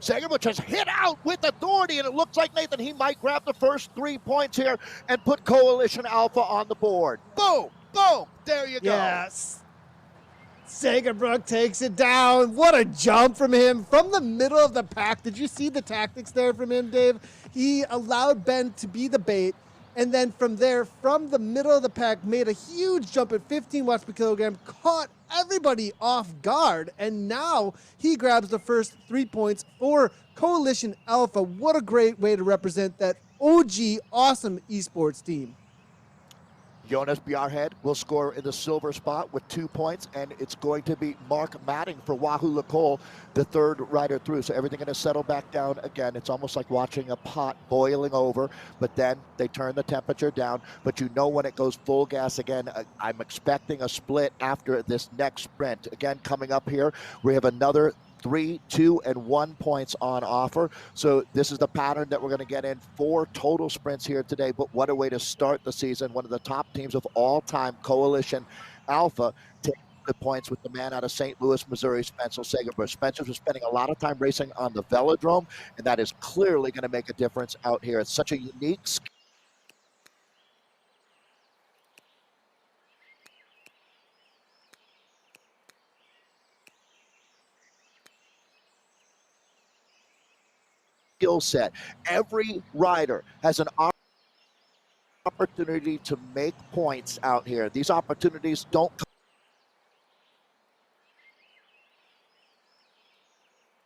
Segerbuch has hit out with authority, and it looks like, Nathan, he might grab the first 3 points here and put Coalition Alpha on the board. Boom, boom, there you go. Yes. Segerbuch takes it down. What a jump from him from the middle of the pack. Did you see the tactics there from him, Dave? He allowed Ben to be the bait, and then from there, from the middle of the pack, made a huge jump at 15 watts per kilogram, caught everybody off guard, and now he grabs the first 3 points for Coalition Alpha. What a great way to represent that OG awesome esports team. Jonas Bjarhead will score in the silver spot with 2 points, and it's going to be Mark Matting for Wahoo Lacole, the third rider through. So everything going to settle back down again. It's almost like watching a pot boiling over, but then they turn the temperature down. But you know when it goes full gas again, I'm expecting a split after this next sprint. Again, coming up here, we have another 3, 2, and 1 points on offer. So this is the pattern that we're going to get in. 4 total sprints here today, but what a way to start the season. One of the top teams of all time, Coalition Alpha, taking the points with the man out of St. Louis, Missouri, Spencer Segerbuch. Spencer's been spending a lot of time racing on the velodrome, and that is clearly going to make a difference out here. It's such a unique skill set. Every rider has an opportunity to make points out here. These opportunities don't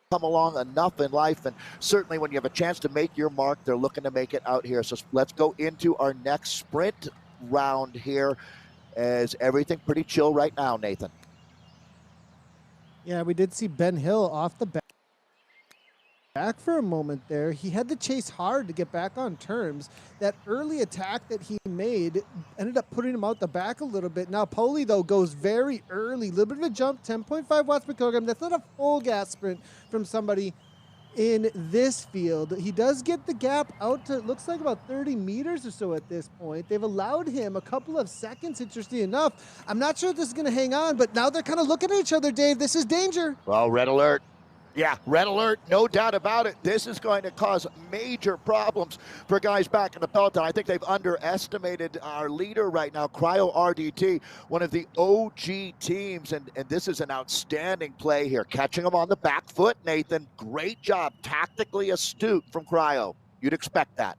come along enough in life, and certainly when you have a chance to make your mark, they're looking to make it out here. So let's go into our next sprint round here. As everything pretty chill right now, Nathan. Yeah, we did see Ben Hill off the back for a moment there. He had to chase hard to get back on terms. That early attack that he made ended up putting him out the back a little bit. Now Poli, though, goes very early. A little bit of a jump, 10.5 watts per kilogram. That's not a full gas sprint from somebody in this field. He does get the gap out to, it looks like about 30 meters or so at this point. They've allowed him a couple of seconds, interesting enough. I'm not sure if this is going to hang on, but now they're kind of looking at each other, Dave. This is danger. Well, red alert. Yeah, red alert, no doubt about it. This is going to cause major problems for guys back in the peloton. I think they've underestimated our leader right now, Cryo RDT, one of the OG teams, and this is an outstanding play here. Catching him on the back foot, Nathan. Great job, tactically astute from Cryo. You'd expect that.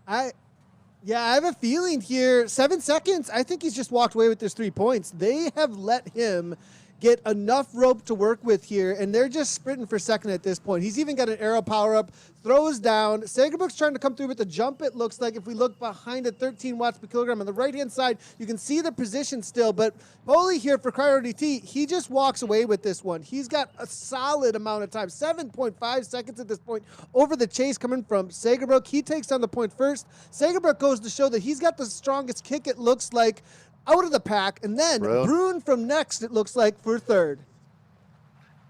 Yeah, I have a feeling here, 7 seconds, I think he's just walked away with his 3 points. They have let him get enough rope to work with here, and they're just sprinting for second at this point. He's even got an arrow power up, throws down. Segerbuch's trying to come through with the jump, it looks like. If we look behind at 13 watts per kilogram on the right-hand side, you can see the position still, but Poli here for CryoDT, he just walks away with this one. He's got a solid amount of time, 7.5 seconds at this point over the chase coming from Segerbuch. He takes down the point first. Segerbuch goes to show that he's got the strongest kick, it looks like, out of the pack, and then Brun from NeXT, it looks like, for third.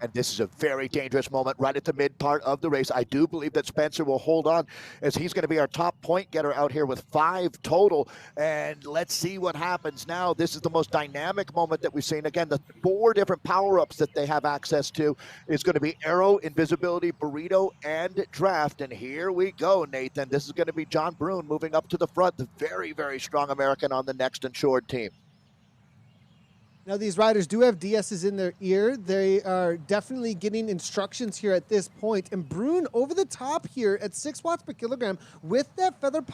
And this is a very dangerous moment right at the mid part of the race. I do believe that Spencer will hold on, as he's going to be our top point getter out here with 5 total. And let's see what happens now. This is the most dynamic moment that we've seen. Again, the 4 different power-ups that they have access to is going to be Arrow, Invisibility, Burrito, and Draft. And here we go, Nathan. This is going to be John Brun moving up to the front, the very, very strong American on the NeXT Insured team. Now, these riders do have DSs in their ear. They are definitely getting instructions here at this point. And Brun over the top here at 6 watts per kilogram with that feather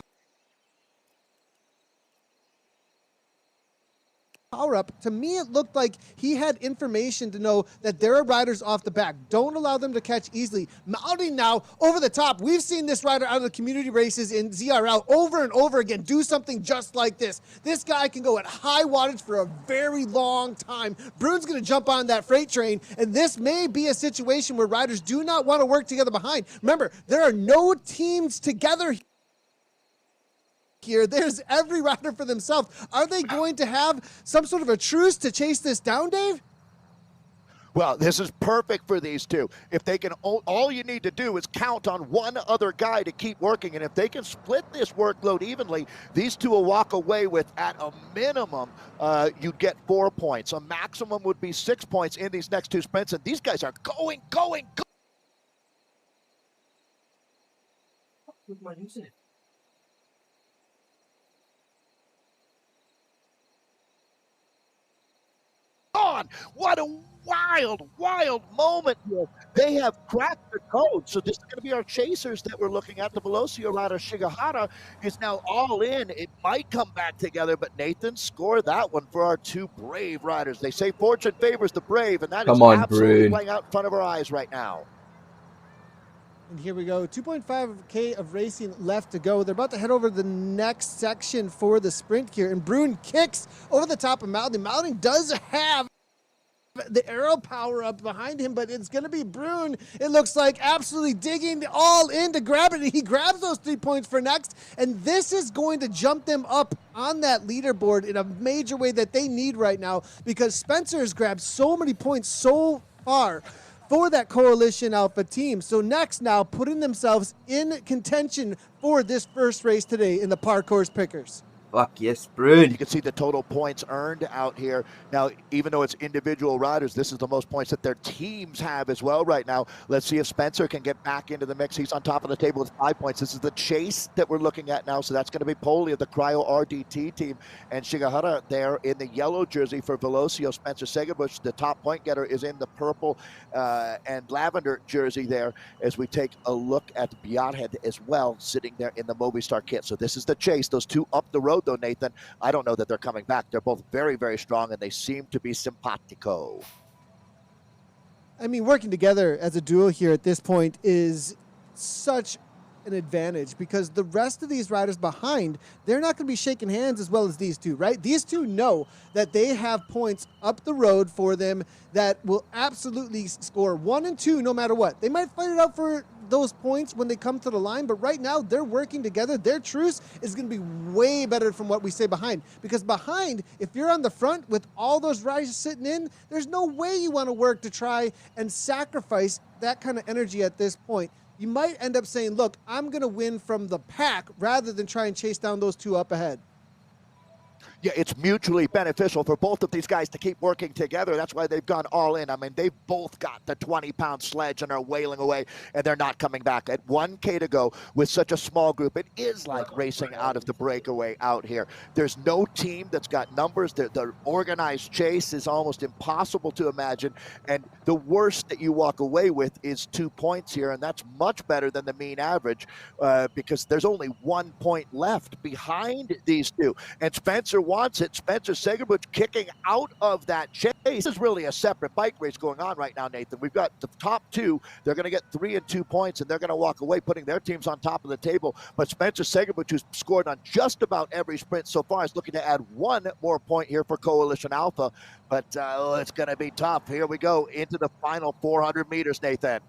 power up. To me, it looked like he had information to know that there are riders off the back. Don't allow them to catch easily. Mounting now over the top. We've seen this rider out of the community races in ZRL over and over again do something just like this. This guy can go at high wattage for a very long time. Brun's going to jump on that freight train, and this may be a situation where riders do not want to work together behind. Remember, there are no teams together here. There's every rider for themselves. Are they going to have some sort of a truce to chase this down, Dave? Well, this is perfect for these two. If they can, all you need to do is count on one other guy to keep working. And if they can split this workload evenly, these two will walk away with, at a minimum, you'd get 4 points. A maximum would be 6 points in these next 2 sprints. And these guys are going. On. What a wild moment here. They have cracked the code. So this is going to be our chasers that we're looking at. The Velocio rider Shigahara is now all in. It might come back together, but Nathan, score that one for our two brave riders. They say fortune favors the brave, and that is Come on, absolutely Brune. playing out in front of our eyes right now. And here we go. 2.5K of racing left to go. They're about to head over to the next section for the sprint here. And Brune kicks over the top of Malding. Malding does have the arrow power up behind him, but it's going to be Brune, it looks like, absolutely digging all in to grab it. He grabs those 3 points for NeXT, and this is going to jump them up on that leaderboard in a major way that they need right now, because Spencer has grabbed so many points so far for that Coalition Alpha team. So NeXT now putting themselves in contention for this first race today in the Parcours Pickers. Fuck yes, Brune. You can see the total points earned out here. Now, even though it's individual riders, this is the most points that their teams have as well right now. Let's see if Spencer can get back into the mix. He's on top of the table with 5 points. This is the chase that we're looking at now. So that's going to be Poli of the Cryo RDT team. And Shigahara there in the yellow jersey for Velocio. Spencer Segerbush, the top point getter, is in the purple and lavender jersey there as we take a look at Biathead as well, sitting there in the Movistar kit. So this is the chase. Those two up the road, though, Nathan, I don't know that they're coming back. They're both very, very strong, and they seem to be simpatico. I mean, working together as a duo here at this point is such an advantage, because the rest of these riders behind, they're not going to be shaking hands as well as these two, right? These two know that they have points up the road for them that will absolutely score 1 and 2 no matter what. They might fight it out for those points when they come to the line, but right now they're working together. Their truce is going to be way better from what we say behind, because behind, if you're on the front with all those riders sitting in, there's no way you want to work to try and sacrifice that kind of energy at this point. You might end up saying, look, I'm going to win from the pack rather than try and chase down those two up ahead. Yeah, it's mutually beneficial for both of these guys to keep working together. That's why they've gone all in. I mean, they've both got the 20-pound sledge and are wailing away, and they're not coming back. At 1K to go with such a small group, it is like racing out of the breakaway out here. There's no team that's got numbers. The organized chase is almost impossible to imagine, and the worst that you walk away with is 2 points here, and that's much better than the mean average because there's only 1 point left behind these two, and Spencer wants it. Spencer Segerbush kicking out of that chase. This is really a separate bike race going on right now, Nathan. We've got the top two. They're going to get 3 and 2 points, and they're going to walk away, putting their teams on top of the table. But Spencer Segerbush, who's scored on just about every sprint so far, is looking to add 1 more point here for Coalition Alpha. But it's going to be tough. Here we go into the final 400 meters, Nathan.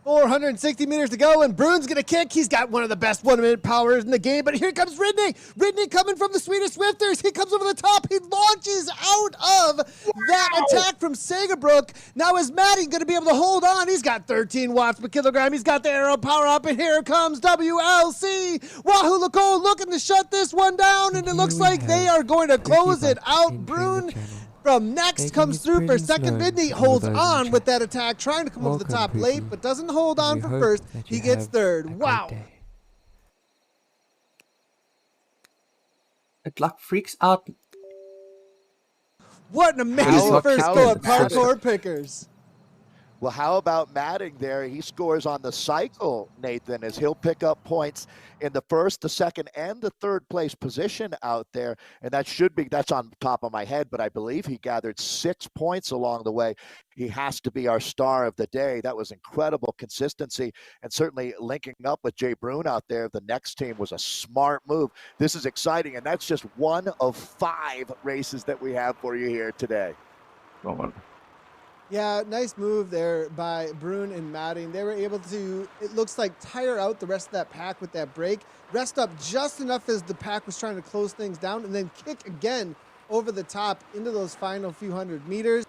460 meters to go, and Brune's going to kick. He's got one of the best 1 minute powers in the game, but here comes Ridney. Ridney coming from the Swedish Swifters. He comes over the top. He launches out of that attack from Segerbrook. Now is Maddie going to be able to hold on? He's got 13 watts per kilogram. He's got the arrow power up, and here comes WLC. Wahoo Lacole looking to shut this one down, and it looks like they are going to close it out. Brune from NeXT comes through for second. Ridney holds on with that attack, trying to come over the top late, but doesn't hold on for first. He gets third. Wow. Good luck, freaks out. What an amazing first go at Parkour Pickers. Well, how about Madding there? He scores on the cycle, Nathan, as he'll pick up points in the first, the second, and the third place position out there. And that should be, that's on top of my head, but I believe he gathered 6 points along the way. He has to be our star of the day. That was incredible consistency, and certainly linking up with Jay Brune out there, the NeXT team, was a smart move. This is exciting, and that's just one of 5 races that we have for you here today. Yeah, nice move there by Brune and Madding. They were able to, it looks like, tire out the rest of that pack with that break, rest up just enough as the pack was trying to close things down, and then kick again over the top into those final few hundred meters.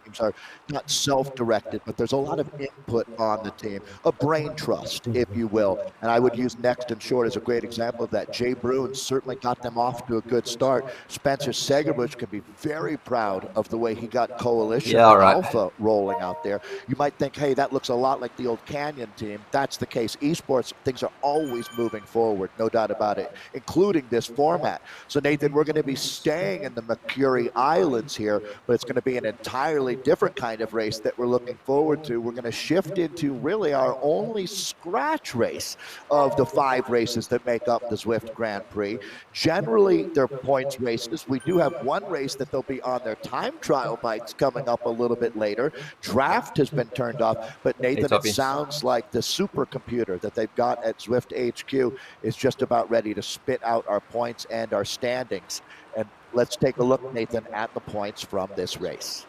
teams are not self-directed, but there's a lot of input on the team, a brain trust, if you will. And I would use NeXT and Short as a great example of that. Jay Bruin certainly got them off to a good start. Spencer Segerbush can be very proud of the way he got Coalition Alpha rolling out there. You might think, hey, that looks a lot like the old Canyon team. That's the case. Esports, things are always moving forward, no doubt about it, including this format. So Nathan, we're going to be staying in the Mercury Islands here, but it's going to be an entirely different kind of race that we're looking forward to. We're going to shift into really our only scratch race of the 5 races that make up the Zwift Grand Prix. Generally, they're points races. We do have one race that they'll be on their time trial bikes coming up a little bit later. Draft has been turned off, but Nathan, it sounds like the supercomputer that they've got at Zwift HQ is just about ready to spit out our points and our standings. And let's take a look, Nathan, at the points from this race.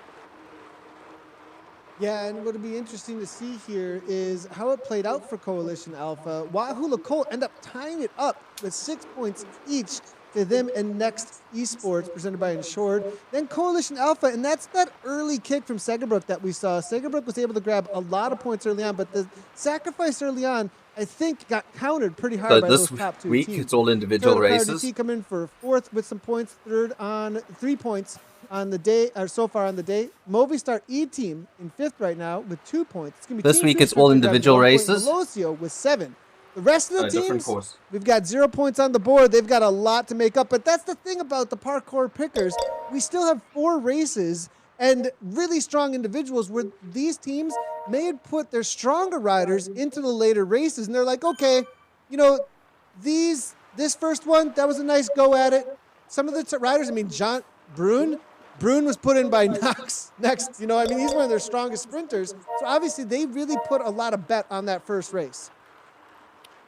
Yeah, and what'll be interesting to see here is how it played out for Coalition Alpha. Wahoo Lacole end up tying it up with 6 points each to them and NeXT Esports, presented by Insured. Then Coalition Alpha, and that's that early kick from Segerbrook that we saw. Segerbrook was able to grab a lot of points early on, but the sacrifice early on, I think, got countered pretty hard by those top 2 week, teams. it's all individual races. RDT come in for 4th with some points, 3rd on 3 points on the day, or so far on the day. Movistar E-Team in 5th right now with 2 points. It's gonna be this week it's all individual races. Velocio with 7. The rest of the teams, course. We've got 0 points on the board. They've got a lot to make up. But that's the thing about the parkour pickers. We still have 4 races and really strong individuals where these teams may have put their stronger riders into the later races. And they're like, okay, you know, this first one, that was a nice go at it. Some of the riders, I mean, Bruin was put in by NeXT. You know, I mean, he's one of their strongest sprinters. So obviously they really put a lot of bet on that first race.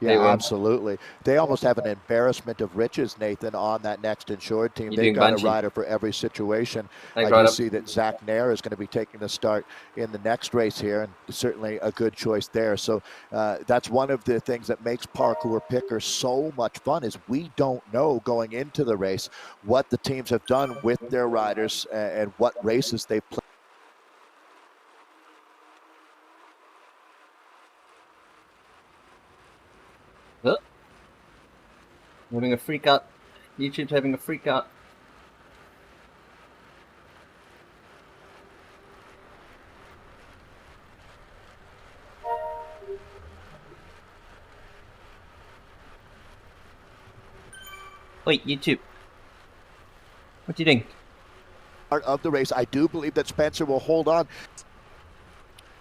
Yeah, absolutely. They almost have an embarrassment of riches, Nathan, on that NeXT Insured team. They've got a rider for every situation. I do see that Zach Nair is going to be taking the start in the next race here, and certainly a good choice there. So that's one of the things that makes parkour picker so much fun is we don't know going into the race what the teams have done with their riders and what races they've played. Having a freak out. YouTube's having a freak out. Wait, YouTube. What do you think? Part of the race, I do believe that Spencer will hold on.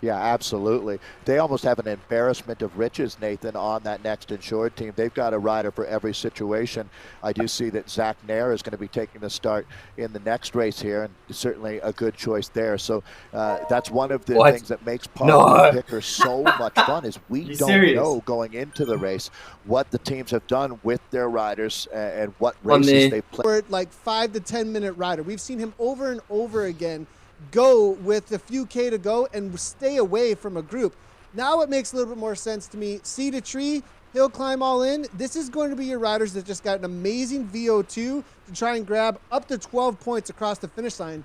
Yeah, absolutely. They almost have an embarrassment of riches, Nathan, on that NeXT Insured team. They've got a rider for every situation. I do see that Zach Nair is going to be taking the start in the next race here, and certainly a good choice there. So that's one of the things that makes parkour picker so much fun is we don't know going into the race what the teams have done with their riders and what races they've played. Like 5 to 10 minute rider. We've seen him over and over again go with a few K to go and stay away from a group. Now it makes a little bit more sense to me. See the tree, hill climb all in. This is going to be your riders that just got an amazing VO2 to try and grab up to 12 points across the finish line.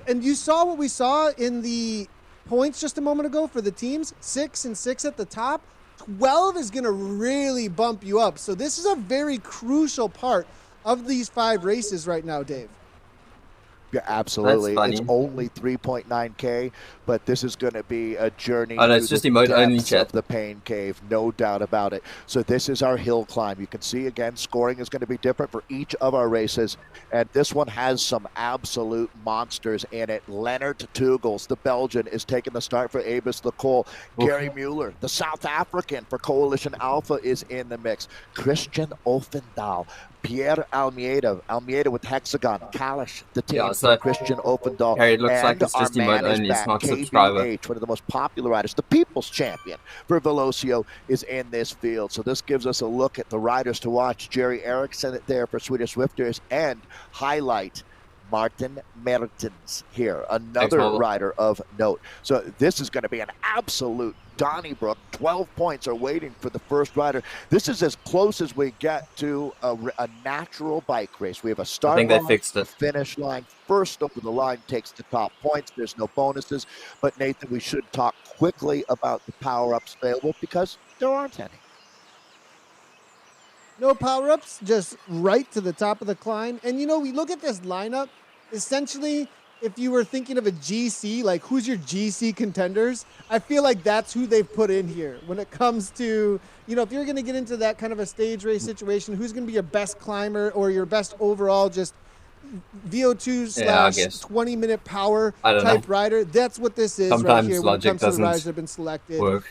And you saw what we saw in the points just a moment ago for the teams, 6 and 6 at the top. 12 is going to really bump you up. So this is a very crucial part of these 5 races right now, Dave. Yeah, absolutely. It's only 3.9K, but this is going to be a journey through it's just emote only chat. Of the pain cave, no doubt about it. So this is our hill climb. You can see, again, scoring is going to be different for each of our races, and this one has some absolute monsters in it. Leonard Tugels, the Belgian, is taking the start for Abus Lacole. Gary Mueller, the South African for Coalition Alpha, is in the mix. Christian Offendal, Pierre Almeida with Hexagon, Kalish, the team for Christian Offendal, it looks and like it's just emote only, it's not subscriber. one of the most popular riders, the People's Champion for Velocio, is in this field. So this gives us a look at the riders to watch. Jerry Eriksson there for Swedish Swifters, and highlight Martin Mertens here, Thanks, another Molo. rider of note. So this is going to be an absolute Donnybrook. 12 points are waiting for the first rider. This is as close as we get to a natural bike race. We have a I start think they line, fixed a it. finish line. First over the line takes the top points. There's no bonuses. But Nathan, we should talk quickly about the power-ups available because there aren't any. No power-ups, just right to the top of the climb. And, you know, we look at this lineup, essentially, if you were thinking of a GC, like who's your GC contenders, I feel like that's who they've put in here. When it comes to, you know, if you're going to get into that kind of a stage race situation, who's going to be your best climber or your best overall just VO2 slash 20-minute power type rider? That's what this is right here when it comes to the riders that have been selected.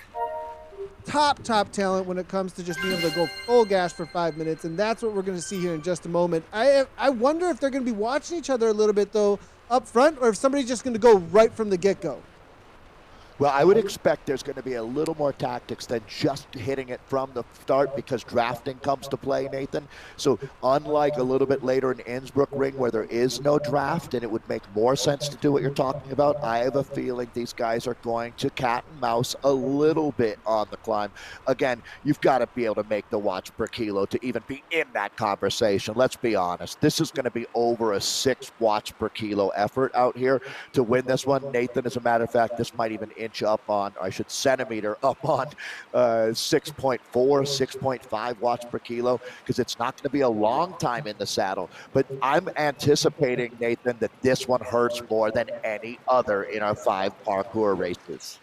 Top talent when it comes to just being able to go full gas for 5 minutes, and that's what we're going to see here in just a moment. I wonder if they're going to be watching each other a little bit though up front, or if somebody's just going to go right from the get-go. Well, I would expect there's going to be a little more tactics than just hitting it from the start because drafting comes to play, Nathan. So unlike a little bit later in Innsbruck Ring where there is no draft and it would make more sense to do what you're talking about, I have a feeling these guys are going to cat and mouse a little bit on the climb. Again, you've got to be able to make the watts per kilo to even be in that conversation. Let's be honest. This is going to be over a 6 watts per kilo effort out here to win this one. Nathan, as a matter of fact, this might even inch up on, or I should centimeter up on 6.4, 6.5 watts per kilo, because it's not going to be a long time in the saddle. But I'm anticipating, Nathan, that this one hurts more than any other in our 5 parkour races.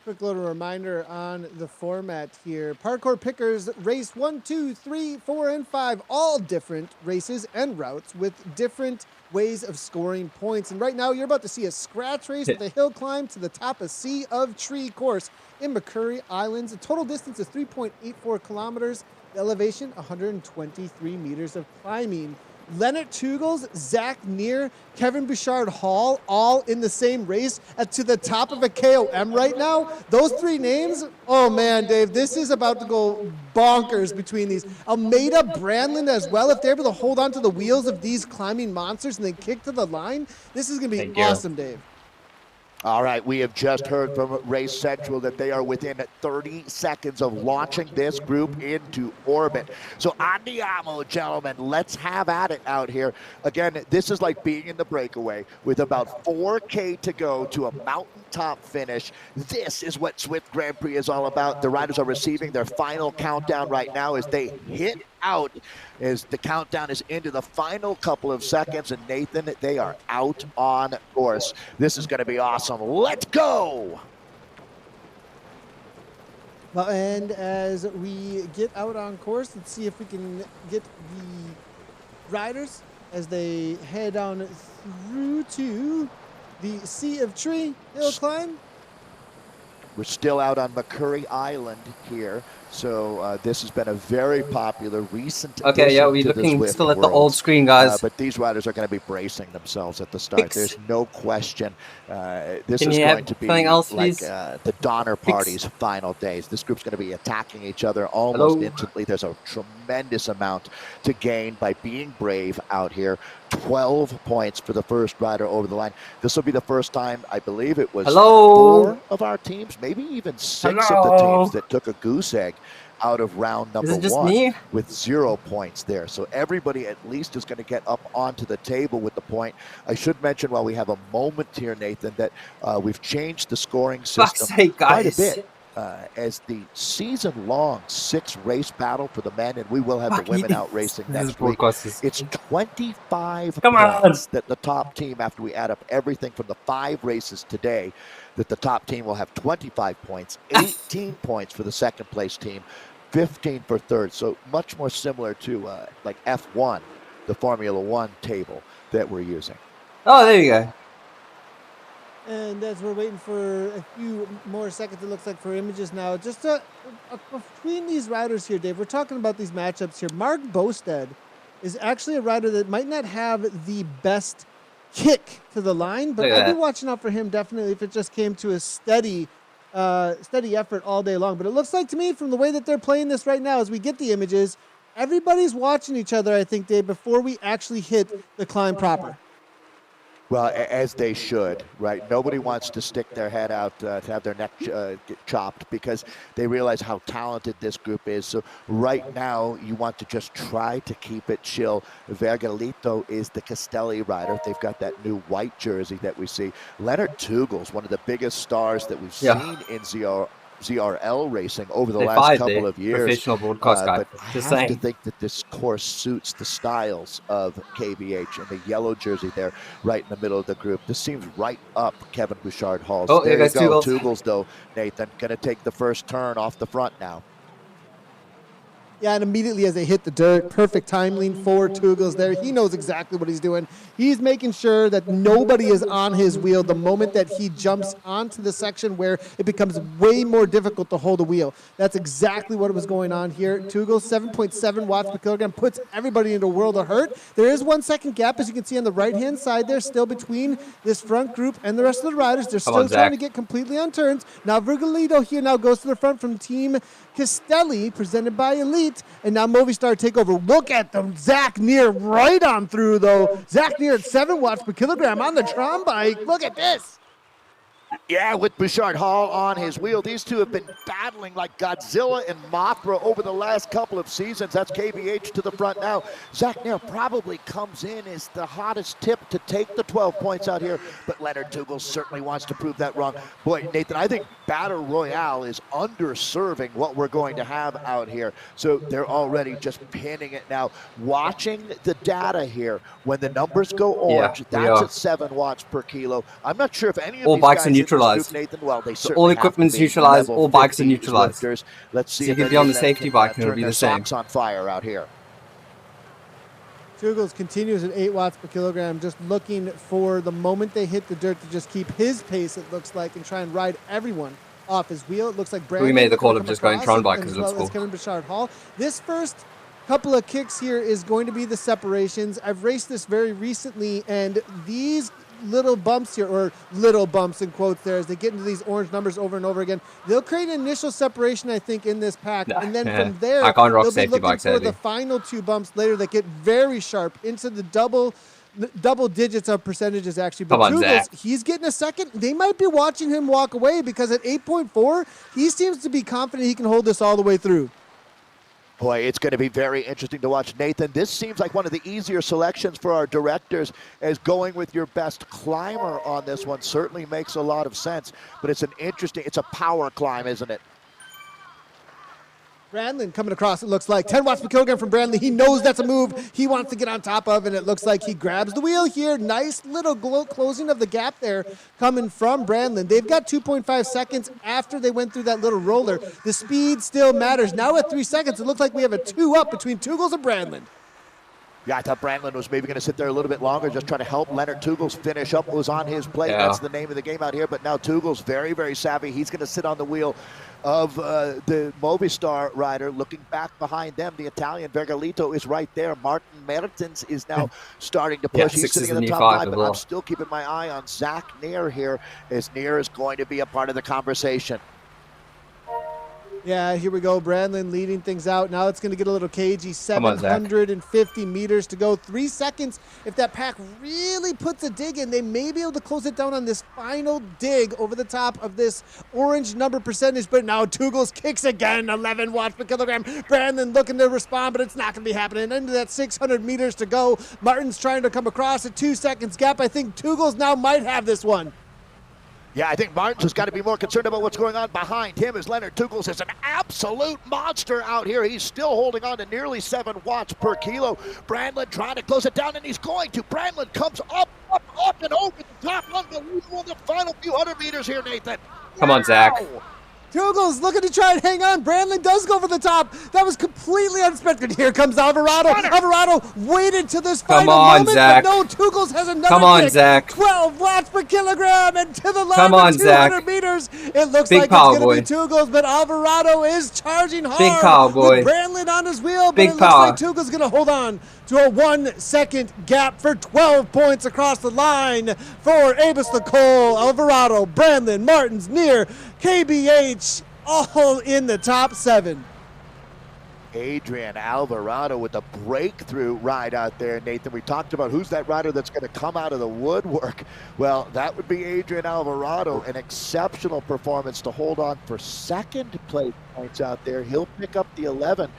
Quick little reminder on the format here. Parkour Pickers race 1, 2, 3, 4, and 5, all different races and routes with different ways of scoring points. And right now you're about to see a scratch race with a hill climb to the top of Sea of Tree course in McCurry Islands. The total distance is 3.84 kilometers. The elevation, 123 meters of climbing. Leonard Tugels, Zach Neer, Kevin Bouchard Hall, all in the same race to the top of a KOM right now. Those 3 names, oh man, Dave, this is about to go bonkers between these. Almeida, Brandland as well, if they're able to hold on to the wheels of these climbing monsters and then kick to the line, this is going to be awesome, Dave. All right, we have just heard from Race Central that they are within 30 seconds of launching this group into orbit. So andiamo, gentlemen, let's have at it out here. Again, this is like being in the breakaway with about 4K to go to a mountaintop finish. This is what Zwift Grand Prix is all about. The riders are receiving their final countdown right now as they hit out, as the countdown is into the final couple of seconds, and Nathan, they are out on course. This is going to be awesome. Let's go! Well, and as we get out on course, let's see if we can get the riders as they head on through to the Sea of Tree hill climb. We're still out on McCurry Island here. So this has been a very popular recent Okay, yeah, we're looking still at the old screen, guys. But these riders are going to be bracing themselves at the start. There's no question. This is going to be like the Donner Party's final days. This group's going to be attacking each other almost instantly. There's a tremendous amount to gain by being brave out here. 12 points for the first rider over the line. This will be the first time, I believe it was 4 of our teams, maybe even 6 of the teams that took a goose egg out of round number 1 with 0 points there. So everybody at least is going to get up onto the table with the point. I should mention while we have a moment here, Nathan, that we've changed the scoring system quite a bit. As the season-long 6 race battle for the men, and we will have the women out racing next week. It's 25 points that the top team, after we add up everything from the 5 races today, that the top team will have 25 points, 18 points for the second place team, 15 for third. So much more similar to like F1, the Formula 1 table that we're using. Oh, there you go. And as we're waiting for a few more seconds, it looks like, for images now, just between these riders here, Dave, we're talking about these matchups here. Mark Bosted is actually a rider that might not have the best kick to the line, but I'd be watching out for him definitely if it just came to a steady effort all day long. But it looks like to me, from the way that they're playing this right now, as we get the images, everybody's watching each other, I think, Dave, before we actually hit the climb proper. Well, as they should, right? Nobody wants to stick their head out to have their neck get chopped because they realize how talented this group is. So right now, you want to just try to keep it chill. Vergalito is the Castelli rider. They've got that new white jersey that we see. Leonard Tugel's one of the biggest stars that we've seen in ZRL racing over the last couple of years. Professional broadcast guy. But I have to think that this course suits the styles of KBH and the yellow jersey there right in the middle of the group. This seems right up Kevin Bouchard Hall's. Oh, there you go. Tugels. Tugels, though, Nathan, going to take the first turn off the front now. Yeah, and immediately as they hit the dirt, perfect timing for Tugels there. He knows exactly what he's doing. He's making sure that nobody is on his wheel the moment that he jumps onto the section where it becomes way more difficult to hold a wheel. That's exactly what was going on here. Tugels, 7.7 watts per kilogram, puts everybody into a world of hurt. There is 1 second gap, as you can see on the right-hand side there, still between this front group and the rest of the riders. They're still trying to get completely on turns. Now Vergalito here now goes to the front from Team Castelli, presented by Elite, and now Movistar take over. Look at them. Zach Neer right on through, though. Zach Neer at 7 watts per kilogram on the Tron bike. Look at this. Yeah, with Bouchard Hall on his wheel. These two have been battling like Godzilla and Mothra over the last couple of seasons. That's KBH to the front now. Zach Neer probably comes in as the hottest tip to take the 12 points out here, but Leonard Tugel certainly wants to prove that wrong. Boy, Nathan, I think Battle Royale is underserving what we're going to have out here. So they're already just pinning it now. Watching the data here, when the numbers go orange, that's at 7 watts per kilo. I'm not sure if any of all these bikes guys are neutralized. Group, Nathan, well, they so all equipment's neutralized, all bikes are neutralized. Lifters. Let's see so you can be on the safety bike and it'll be the same. On fire out here. Tugels continues at 8 watts per kilogram, just looking for the moment they hit the dirt to just keep his pace, it looks like, and try and ride everyone off his wheel. It looks like Brandon. We made the call of just going Tron bike because it looks cool. Kevin Bouchard Hall. This first couple of kicks here is going to be the separations. I've raced this very recently, and these little bumps here, or little bumps in quotes there, as they get into these orange numbers over and over again, they'll create an initial separation, I think, in this pack, and then from there they'll be looking for the final 2 bumps later that get very sharp into the double digits of percentages, actually. But Tugels, he's getting a second. They might be watching him walk away because at 8.4 he seems to be confident he can hold this all the way through. Boy, it's going to be very interesting to watch. Nathan, this seems like one of the easier selections for our directors, as going with your best climber on this one certainly makes a lot of sense. But it's it's a power climb, isn't it? Brandlin coming across, it looks like 10 watts per kilogram from Brandlin. He knows that's a move he wants to get on top of, and it looks like he grabs the wheel here. Nice little closing of the gap there coming from Brandlin. They've got 2.5 seconds after they went through that little roller. The speed still matters. Now at 3 seconds, it looks like we have a 2 up between Tugels and Brandlin. Yeah, I thought Brandlin was maybe going to sit there a little bit longer, just trying to help Leonard Tugels finish up what was on his plate. Yeah. That's the name of the game out here. But now Tugels, very, very savvy. He's going to sit on the wheel of the Movistar rider. Looking back behind them, the Italian Vergalito is right there. Martin Mertens is now starting to push. He's sitting in the top 5, but I'm still keeping my eye on Zach Neer here, as Neer is going to be a part of the conversation. Yeah, here we go. Brandlin leading things out. Now it's going to get a little cagey. 750 meters to go. 3 seconds. If that pack really puts a dig in, they may be able to close it down on this final dig over the top of this orange number percentage. But now Tugels kicks again. 11 watts per kilogram. Brandlin looking to respond, but it's not going to be happening. Into that 600 meters to go. Martin's trying to come across a 2 seconds gap. I think Tugels now might have this one. Yeah, I think Martins has got to be more concerned about what's going on behind him, as Leonard Tugels is an absolute monster out here. He's still holding on to nearly 7 watts per kilo. Brandlin trying to close it down, and he's going to. Brandlin comes up, and over the top. Unbelievable, the final few hundred meters here, Nathan. Come on, Zach. Tugels looking to try and hang on. Brandlin does go for the top. That was completely unexpected. Here comes Alvarado. Alvarado waited to this final moment, Zach. but no, Tugels has another Come on, kick. Zach. 12 watts per kilogram, and to the line Come on, 200 Zach. meters. It looks Big like power, it's going to be Tugels, but Alvarado is charging hard. Big power, boy. With Brandlin on his wheel, but Big it power. looks like Tugels going to hold on to a 1 second gap for 12 points across the line for Avis Lecole, Alvarado, Brandlin, Martins, Neer, KBH, all in the top 7. Adrian Alvarado with a breakthrough ride out there, Nathan. We talked about who's that rider that's going to come out of the woodwork. Well, that would be Adrian Alvarado. An exceptional performance to hold on for second place points out there. He'll pick up the 11.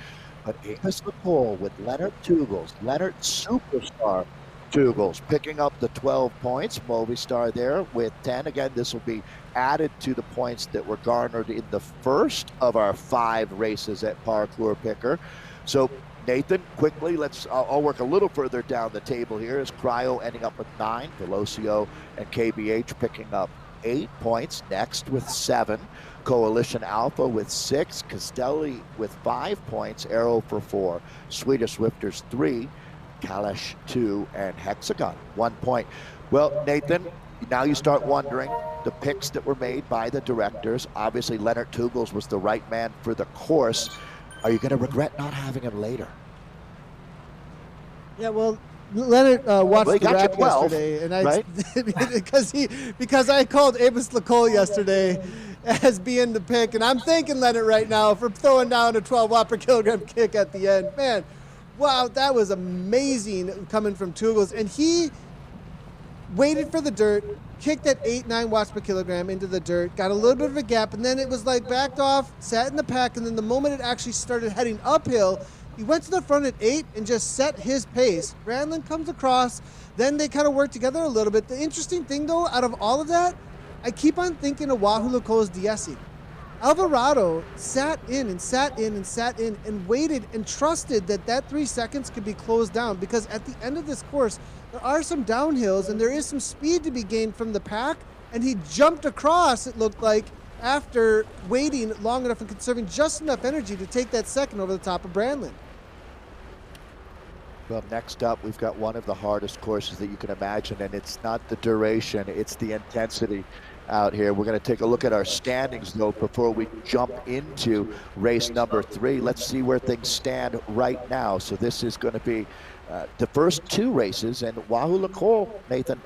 But Amos Nicole with Leonard Tugels, Leonard Superstar Tugels picking up the 12 points. Movistar there with 10. Again, this will be added to the points that were garnered in the first of our 5 races at Parkour Picker. So Nathan, quickly, I'll work a little further down the table here. Is Cryo ending up with 9, Velocio and KBH picking up 8 points. NeXT with 7, Coalition Alpha with 6, Castelli with 5 points, Arrow for 4, Swedish Swifters 3, Kalash 2, and Hexagon 1 point. Well, Nathan, now you start wondering the picks that were made by the directors. Obviously, Leonard Tugels was the right man for the course. Are you going to regret not having him later? Yeah, well, Leonard watched he the got you wrap 12, yesterday, and I right? because I called Amos Nicole yesterday as being the pick, and I'm thanking Leonard right now for throwing down a 12 watt per kilogram kick at the end. Man, wow, that was amazing coming from Tugels, and he waited for the dirt, kicked at 8-9 watts per kilogram into the dirt, got a little bit of a gap, and then it was like backed off, sat in the pack, and then the moment it actually started heading uphill, he went to the front at 8 and just set his pace. Brandlin comes across, then they kind of work together a little bit. The interesting thing, though, out of all of that, I keep on thinking of Wahoo Laco's DSing. Alvarado sat in and sat in and sat in and waited and trusted that that 3 seconds could be closed down, because at the end of this course, there are some downhills and there is some speed to be gained from the pack, and he jumped across, it looked like, after waiting long enough and conserving just enough energy to take that second over the top of Brandlin. Well, next up, we've got one of the hardest courses that you can imagine, and it's not the duration, it's the intensity out here. We're going to take a look at our standings, though, before we jump into race number 3. Let's see where things stand right now. So this is going to be the first 2 races, and Wahoo Lacole, Nathan,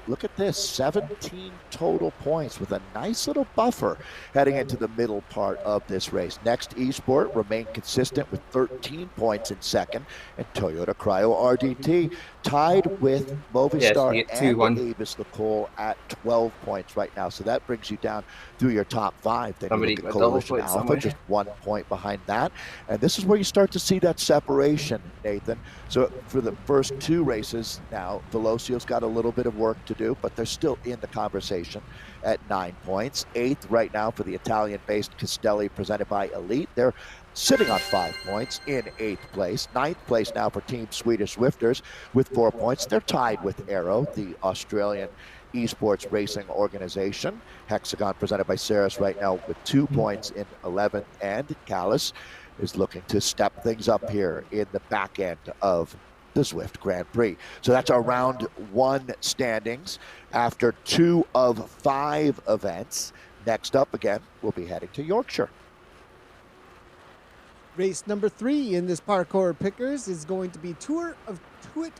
look at this, 17 total points with a nice little buffer heading into the middle part of this race. NeXT Esport remained consistent with 13 points in second, and Toyota Cryo RDT tied with Movistar and Avis Lacole at 12 points right now. So that brings you down through your top 5. Then you look at Coalition Alpha, just 1 point behind that. And this is where you start to see that separation, Nathan. So for the first 2 races now, Velocio's got a little bit of work to do, but they're still in the conversation at 9 points. 8th right now for the Italian-based Castelli, presented by Elite. They're sitting on 5 points in 8th place. 9th place now for Team Swedish Swifters with 4 points. They're tied with Arrow, the Australian esports racing organization. Hexagon, presented by Ceres, right now with 2 points in 11th, and Callis is looking to step things up here in the back end of the Zwift Grand Prix. So that's our round 1 standings after 2 of 5 events. Next up, again, we'll be heading to Yorkshire. Race number 3 in this Parkour Pickers is going to be Tour of Tuit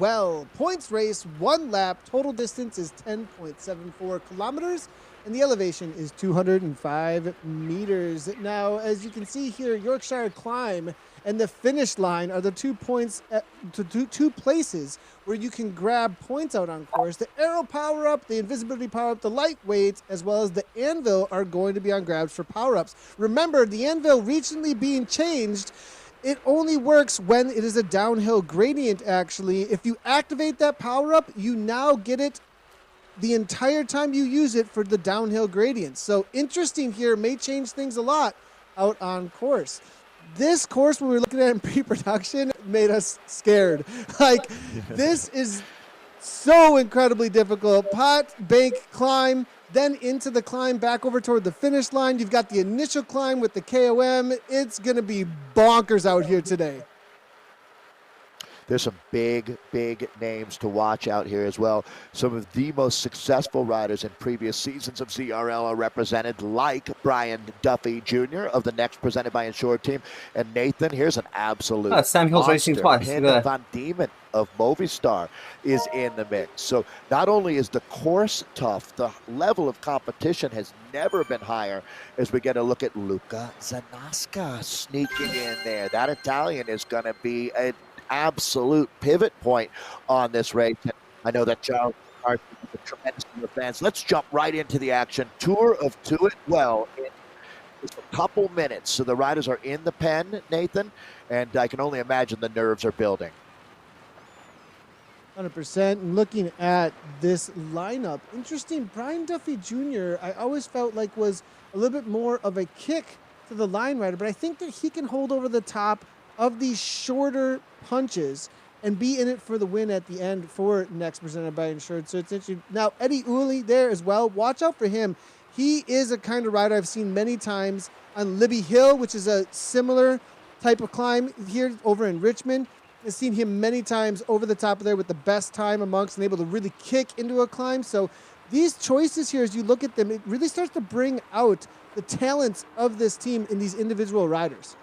Well. Points race, 1 lap. Total distance is 10.74 kilometers, and the elevation is 205 meters. Now, as you can see here, Yorkshire Climb and the finish line are the 2 points to 2 places where you can grab points out on course. The arrow power up, the invisibility power up, the lightweight, as well as the anvil are going to be on grabs for power ups. Remember, the anvil recently being changed. It only works when it is a downhill gradient, actually. If you activate that power up, you now get it the entire time you use it for the downhill gradients. So interesting here, may change things a lot out on course. This course, when we were looking at it in pre-production, made us scared. Like, this is so incredibly difficult. Pot, bank, climb, then into the climb back over toward the finish line. You've got the initial climb with the KOM. It's going to be bonkers out here today. There's some big names to watch out here as well. Some of the most successful riders in previous seasons of ZRL are represented, like Brian Duffy Jr. of the NeXT presented by Insured Team. And Nathan, here's an absolute Sam Hill's racing monster. twice. Pin Look at Van Diemen of Movistar is in the mix. So not only is the course tough, the level of competition has never been higher as we get a look at Luca Zanasca sneaking in there. That Italian is going to be an absolute pivot point on this race. I know that Charles are a tremendous number of fans. Let's jump right into the action. Tour of To It Well in just a couple minutes. So the riders are in the pen, Nathan, and I can only imagine the nerves are building. 100%. And looking at this lineup, interesting. Brian Duffy Jr., I always felt like was a little bit more of a kick to the line rider, but I think that he can hold over the top of these shorter punches and be in it for the win at the end for NeXT presented by Insured. So it's interesting. Now, Eddie Uli there as well. Watch out for him. He is a kind of rider I've seen many times on Libby Hill, which is a similar type of climb here over in Richmond. I've seen him many times over the top of there with the best time amongst and able to really kick into a climb. So these choices here, as you look at them, it really starts to bring out the talents of this team in these individual riders.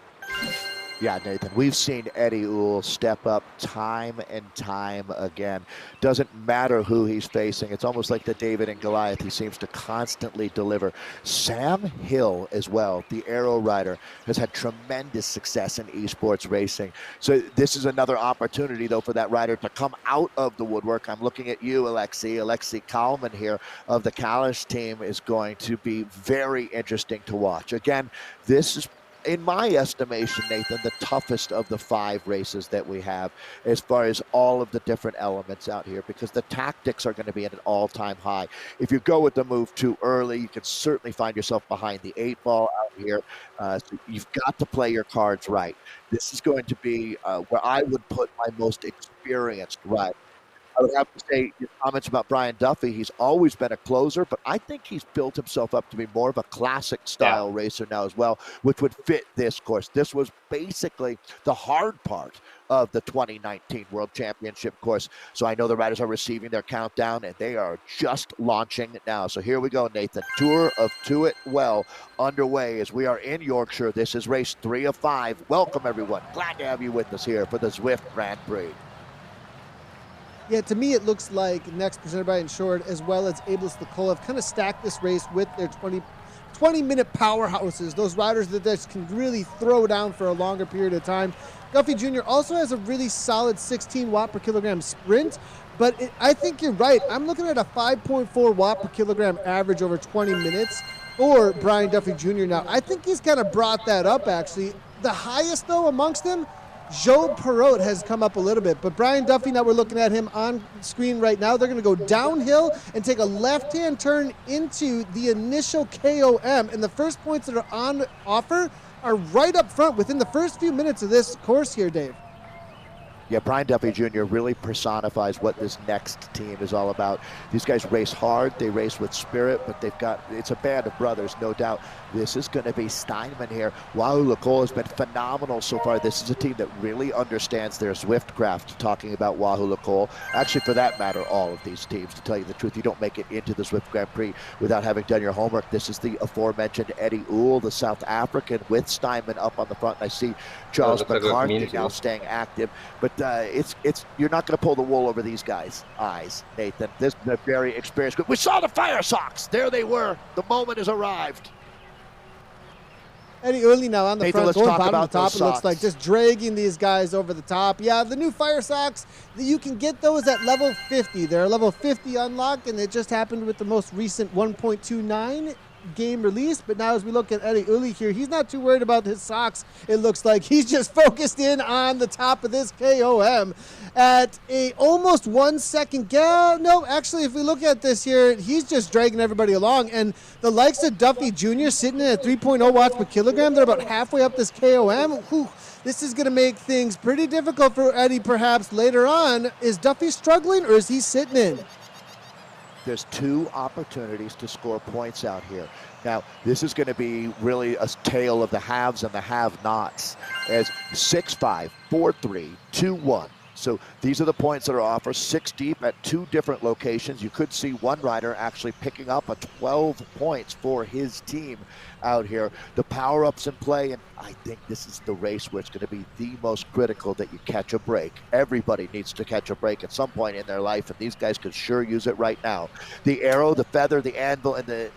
Yeah, Nathan, we've seen Eddie Uhl step up time and time again. Doesn't matter who he's facing. It's almost like the David and Goliath. He seems to constantly deliver. Sam Hill as well, the Aero rider, has had tremendous success in esports racing. So this is another opportunity, though, for that rider to come out of the woodwork. I'm looking at you, Alexei Kalman here of the Kalish team is going to be very interesting to watch. Again, this is, in my estimation, Nathan, the toughest of the 5 races that we have as far as all of the different elements out here, because the tactics are going to be at an all-time high. If you go with the move too early, you can certainly find yourself behind the 8 ball out here. So you've got to play your cards right. This is going to be where I would put my most experienced rider. I would have to say your comments about Brian Duffy, he's always been a closer, but I think he's built himself up to be more of a classic style racer now as well, which would fit this course. This was basically the hard part of the 2019 World Championship course. So I know the riders are receiving their countdown and they are just launching now. So here we go, Nathan. Tour of To It Well underway as we are in Yorkshire. This is race 3 of 5. Welcome, everyone. Glad to have you with us here for the Zwift Grand Prix. Yeah, to me, it looks like NeXT presented by Insured as well as Ablis Nicole have kind of stacked this race with their 20-minute powerhouses, those riders that just can really throw down for a longer period of time. Duffy Jr. also has a really solid 16 watt per kilogram sprint, but I think you're right. I'm looking at a 5.4 watt per kilogram average over 20 minutes for Brian Duffy Jr. now. I think he's kind of brought that up, actually. The highest, though, amongst them, Joe Perot has come up a little bit, but Brian Duffy, now we're looking at him on screen right now. They're going to go downhill and take a left-hand turn into the initial KOM, and the first points that are on offer are right up front within the first few minutes of this course here, Dave. Yeah, Brian Duffy Jr. really personifies what this NeXT team is all about. These guys race hard, they race with spirit, but it's a band of brothers, no doubt. This is going to be Steinman here. Wahoo Lecole has been phenomenal so far. This is a team that really understands their Zwift craft, talking about Wahoo Lecole. Actually, for that matter, all of these teams, to tell you the truth. You don't make it into the Zwift Grand Prix without having done your homework. This is the aforementioned Eddie Uhl, the South African, with Steinman up on the front. And I see Charles McCarthy now staying active. But you're not going to pull the wool over these guys' eyes, Nathan. This is a very experienced group. We saw the Fire Sox. There they were. The moment has arrived. Eddie Early now on the Nathan, front, going talk bottom about to top, it looks socks. like, just dragging these guys over the top. Yeah, the new Fire Socks, you can get those at level 50. They're level 50 unlocked, and it just happened with the most recent 1.29 game release. But now as we look at Eddie Uli here, he's not too worried about his socks. It looks like he's just focused in on the top of this KOM at a almost 1 second gap. No, actually, if we look at this here, he's just dragging everybody along. And the likes of Duffy Jr. sitting at 3.0 watts per kilogram, they're about halfway up this KOM. Whew, this is going to make things pretty difficult for Eddie perhaps later on. Is Duffy struggling or is he sitting in? There's 2 opportunities to score points out here. Now, this is going to be really a tale of the haves and the have-nots as 6-5, 4-3, 2-1. So these are the points that are offered 6 deep at 2 different locations. You could see one rider actually picking up a 12 points for his team out here. The power-ups in play, and I think this is the race where it's going to be the most critical that you catch a break. Everybody needs to catch a break at some point in their life, and these guys could sure use it right now. The arrow, the feather, the anvil, and the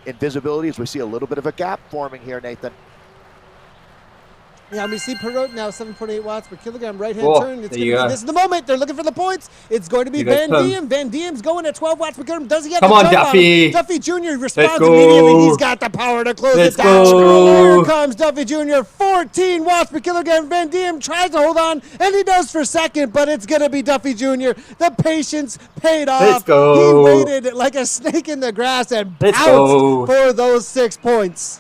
invisibility, as we see a little bit of a gap forming here, Nathan. Yeah, we see Perot now 7.8 watts per kilogram right-hand Whoa, turn. It's there going you to be go. this is the moment. They're looking for the points. It's going to be You guys Van come. Diem. Van Diem's going at 12 watts per kilogram. Does he get Come the on, jump Duffy. him? Duffy Jr. responds go. immediately. He's got the power to close Let's it down. go. Here comes Duffy Jr. 14 watts per kilogram. Van Diem tries to hold on, and he does for second, but it's going to be Duffy Jr. The patience paid off. Let's go. He waited like a snake in the grass and Let's pounced go. for those 6 points.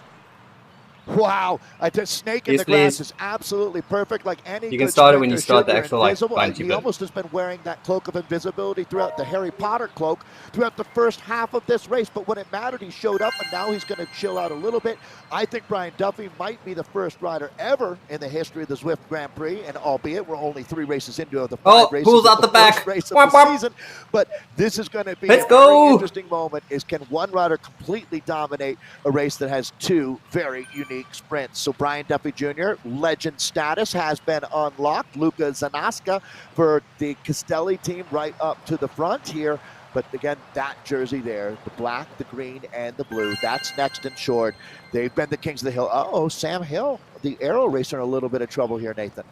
Wow, snake in Yes, the grass please. is absolutely perfect. Like any You can good start it when you sprinter start should. the actual, like, Invisible. bungee He bit. almost has been wearing that cloak of invisibility throughout the Harry Potter cloak throughout the first half of this race. But when it mattered, he showed up, and now he's going to chill out a little bit. I think Brian Duffy might be the first rider ever in the history of the Zwift Grand Prix, and albeit we're only 3 races into the 5 races. pulls out of the back. first race of Whop, the whop. season. But this is going to be Let's a very go. interesting moment. Is can one rider completely dominate a race that has 2 very unique sprints? So Brian Duffy Jr., legend status has been unlocked. Luca Zanaska for the Castelli team right up to the front here. But again, that jersey there, the black, the green, and the blue, that's NeXT insured. They've been the kings of the hill. Uh-oh, Sam Hill, the aero racer, in a little bit of trouble here, Nathan.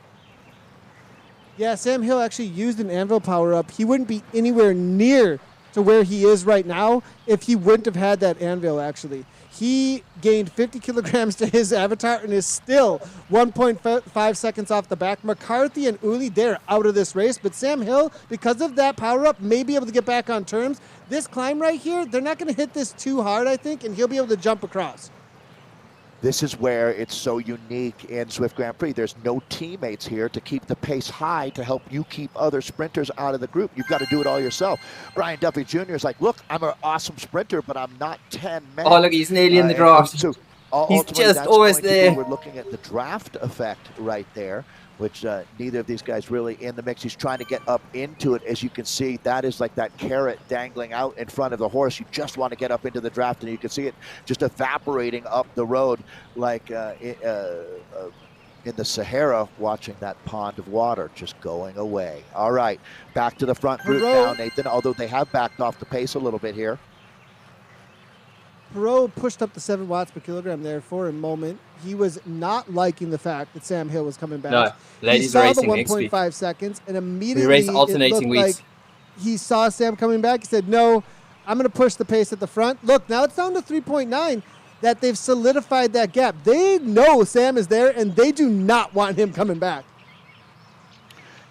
Yeah, Sam Hill actually used an anvil power-up. He wouldn't be anywhere near to where he is right now if he wouldn't have had that anvil, actually. He gained 50 kilograms to his avatar and is still 1.5 seconds off the back. McCarthy and Uli, they're out of this race, but Sam Hill, because of that power-up, may be able to get back on terms. This climb right here, they're not going to hit this too hard, I think, and he'll be able to jump across. This is where it's so unique in Zwift Grand Prix. There's no teammates here to keep the pace high to help you keep other sprinters out of the group. You've got to do it all yourself. Brian Duffy Jr. is like, look, I'm an awesome sprinter, but I'm not 10 men. Oh, look, he's nearly in the draft. So, He's ultimately, just that's always going to be- there. We're looking at the draft effect right there, which neither of these guys really in the mix. He's trying to get up into it. As you can see, that is like that carrot dangling out in front of the horse. You just want to get up into the draft, and you can see it just evaporating up the road like in the Sahara, watching that pond of water just going away. All right, back to the front group now, Nathan, although they have backed off the pace a little bit here. Perot pushed up to 7 watts per kilogram there for a moment. He was not liking the fact that Sam Hill was coming back. No, ladies he saw racing the next week. 1.5 seconds, and immediately We race it alternating looked weeks. like he saw Sam coming back. He said, no, I'm going to push the pace at the front. Look, now it's down to 3.9 that they've solidified that gap. They know Sam is there, and they do not want him coming back.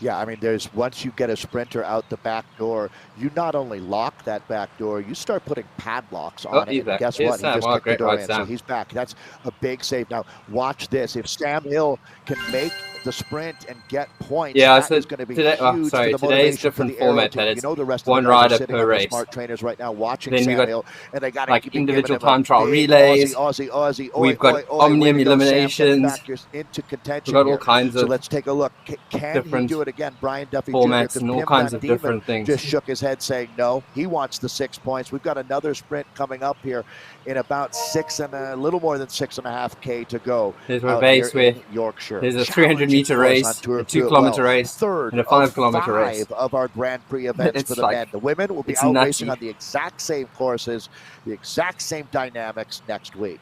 Yeah, I mean, once you get a sprinter out the back door, you not only lock that back door, you start putting padlocks on it. He's And back. guess Here's what? Sam. He just Oh, kicked the great door right, in, so Sam. he's back. That's a big save. Now, watch this. If Sam Hill can make the sprint and get points, Yeah, that so is going to be today- huge oh, for sorry, the today's motivation for different the aero format, team. that You it's know the rest one of the guys rider are sitting per on their race. smart trainers right now watching Then we Sam got, Hill, and they got to like, keep individual giving him time trial big relays. Aussie. We've got Omnium way to go, Sam. Get eliminations. back into contention We've got all here. kinds So of let's take a look. Can he different do it again? Brian Duffy Jr. formats 'cause and all Pim kinds Van of Diemen different things. just shook his head saying no. He wants the 6 points. We've got another sprint coming up here in about a little more than 6.5K to go. There's a out race here in where Yorkshire. there's a Challenging 300-meter course race, on Tour a of Two 2-kilometer race, third and a of 5-kilometer race. 5 of our Grand Prix events It's for the like- men. The women will be it's out nutty. racing on the exact same courses, the exact same dynamics next week.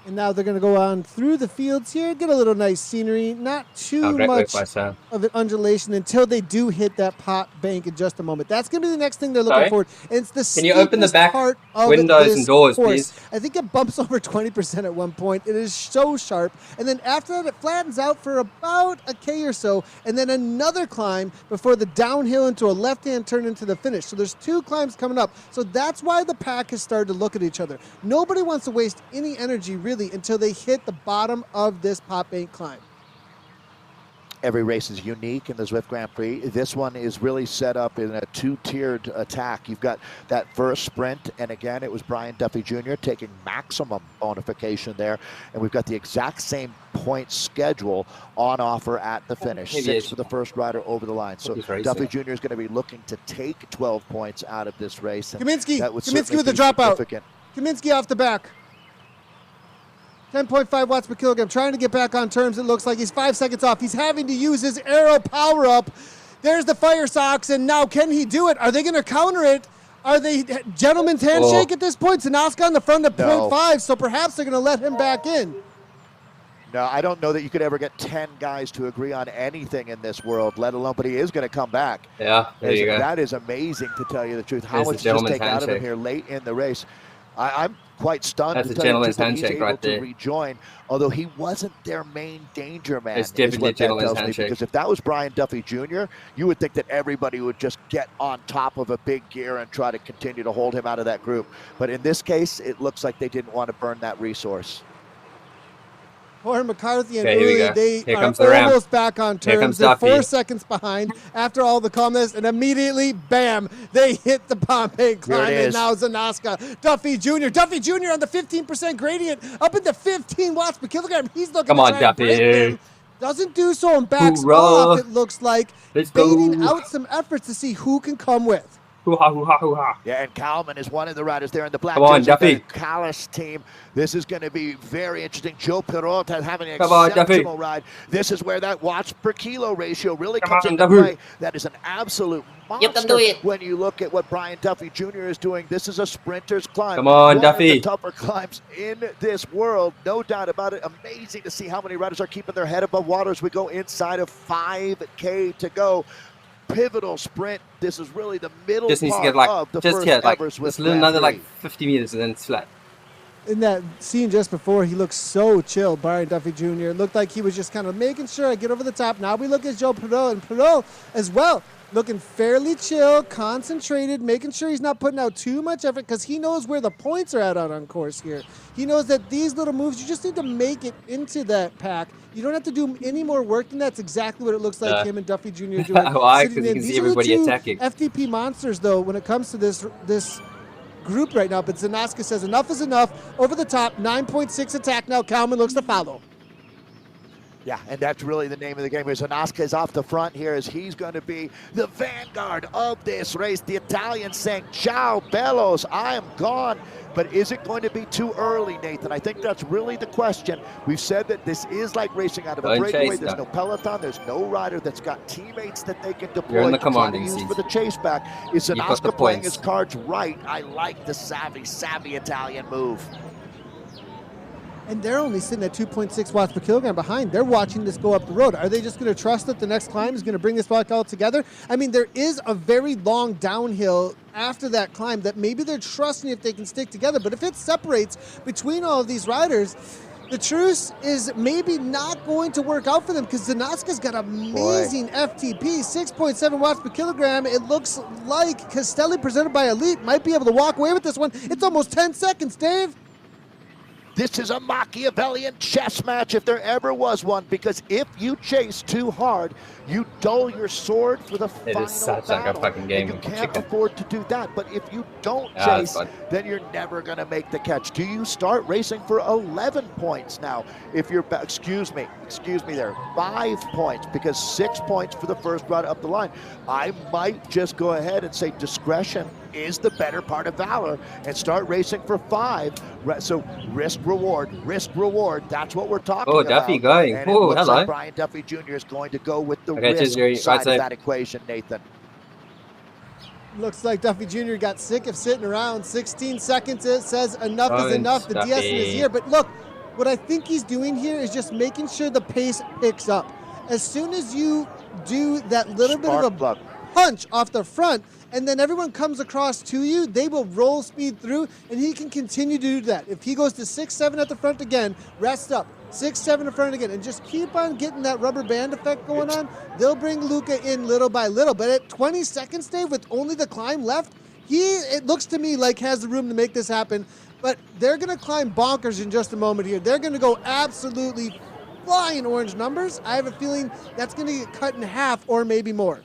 And now they're going to go on through the fields here, get a little nice scenery, not too Oh, great work much by Sam. of an undulation until they do hit that pot bank in just a moment. That's going to be the next thing they're looking Sorry? forward. And it's the Can you open the steepest back part of windows this and doors, course. please? I think it bumps over 20% at one point. It is so sharp. And then after that, it flattens out for about a K or so, and then another climb before the downhill into a left-hand turn into the finish. So there's 2 climbs coming up. So that's why the pack has started to look at each other. Nobody wants to waste any energy, really, until they hit the bottom of this pot bank climb. every race is unique in the Zwift Grand Prix. This one is really set up in a two-tiered attack. You've got that first sprint, and again, it was Brian Duffy Jr. taking maximum bonification there, and we've got the exact same point schedule on offer at the finish. 6 for the first rider over the line. So Duffy Jr. is going to be looking to take 12 points out of this race. Kaminsky with the dropout. Kaminsky off the back. 10.5 watts per kilogram, trying to get back on terms. It looks like he's 5 seconds off. He's having to use his aero power-up. There's the fire socks, and now can he do it? Are they going to counter it? Are they gentleman's handshake at this point? Zanoska on the front of 0.5, so perhaps they're going to let him back in. No, I don't know that you could ever get 10 guys to agree on anything in this world, let alone, but he is going to come back. Yeah, there you go. That is amazing, to tell you the truth. How much does take out of him here late in the race? I'm quite stunned. That's a gentleman's handshake right there. To rejoin, although he wasn't their main danger man. It's definitely a gentleman's handshake. Because if that was Brian Duffy Jr., you would think that everybody would just get on top of a big gear and try to continue to hold him out of that group. But in this case, it looks like they didn't want to burn that resource. Poor McCarthy and Uli, they are almost back on terms. They're 4 seconds behind after all the calmness, and immediately, bam, they hit the Pompeii climb, and now Zanoska. Duffy Jr. Duffy Jr. on the 15% gradient, up into 15 watts per kilogram. He's looking to try and break them. Doesn't do so and backs off, it looks like, baiting out some efforts to see who can come with. Yeah, and Kalman is one of the riders there in the black. Come on, Duffy. Callis team. This is going to be very interesting. Joe Peralta having an exceptional ride. This is where that watts per kilo ratio really comes into play. That is an absolute monster when you look at what Brian Duffy Jr. is doing. This is a sprinter's climb. Come on, one Duffy. of the tougher climbs in this world. No doubt about it. Amazing to see how many riders are keeping their head above water as we go inside of 5K to go. Pivotal sprint. This is really the middle just needs part to get like of the just first hit like Swift another like 50 meters and then it's flat. In that scene just before, he looked so chill, Brian Duffy Jr. It looked like he was just kind of making sure I get over the top. Now we look at Joe Perot, and Perot as well, looking fairly chill, concentrated, making sure he's not putting out too much effort because he knows where the points are at out on course here. He knows that these little moves, you just need to make it into that pack. You don't have to do any more work than that. That's exactly what it looks like him and Duffy Jr. doing. Why? Because you can see everybody attacking. FTP monsters, though, when it comes to this group right now, but Zanoska says enough is enough. Over the top, 9.6 attack now. Kalman looks to follow. Yeah, and that's really the name of the game. Zanoska is off the front here as he's going to be the vanguard of this race. The Italian saying, ciao, bellos, I am gone. But is it going to be too early, Nathan? I think that's really the question. We've said that this is like racing out of a breakaway. There's no peloton. There's no rider that's got teammates that they can deploy to use for the chase back. Is Zanoska playing his cards right? I like the savvy Italian move. And they're only sitting at 2.6 watts per kilogram behind. They're watching this go up the road. Are they just going to trust that the next climb is going to bring this back all together? I mean, there is a very long downhill after that climb that maybe they're trusting if they can stick together. But if it separates between all of these riders, the truce is maybe not going to work out for them because Zanoska's got amazing FTP, 6.7 watts per kilogram. It looks like Castelli, presented by Elite, might be able to walk away with this one. It's almost 10 seconds, Dave. This is a Machiavellian chess match if there ever was one, because if you chase too hard, you dull your sword for the final battle. It is such like a fucking game. And you can't afford to do that. But if you don't chase, then you're never going to make the catch. Do you start racing for 11 points now? If you're, excuse me there, 5 points, because 6 points for the first run up the line. I might just go ahead and say discretion is the better part of valor and start racing for 5. So risk reward, that's what we're talking about. Duffy going. And it looks like Brian Duffy Jr. is going to go with the risk side of that equation, Nathan. Looks like Duffy Jr. got sick of sitting around. 16 seconds, it says enough is enough. The DS is here. But look, what I think he's doing here is just making sure the pace picks up. As soon as you do that little bit of a punch off the front, and then everyone comes across to you, they will roll speed through, and he can continue to do that. If he goes to 6-7 at the front again, rest up, 6-7 in front again, and just keep on getting that rubber band effect going on, they'll bring Luca in little by little. But at 20 seconds, Dave, with only the climb left, it looks to me like has the room to make this happen. But they're going to climb bonkers in just a moment here. They're going to go absolutely flying orange numbers. I have a feeling that's going to get cut in half or maybe more.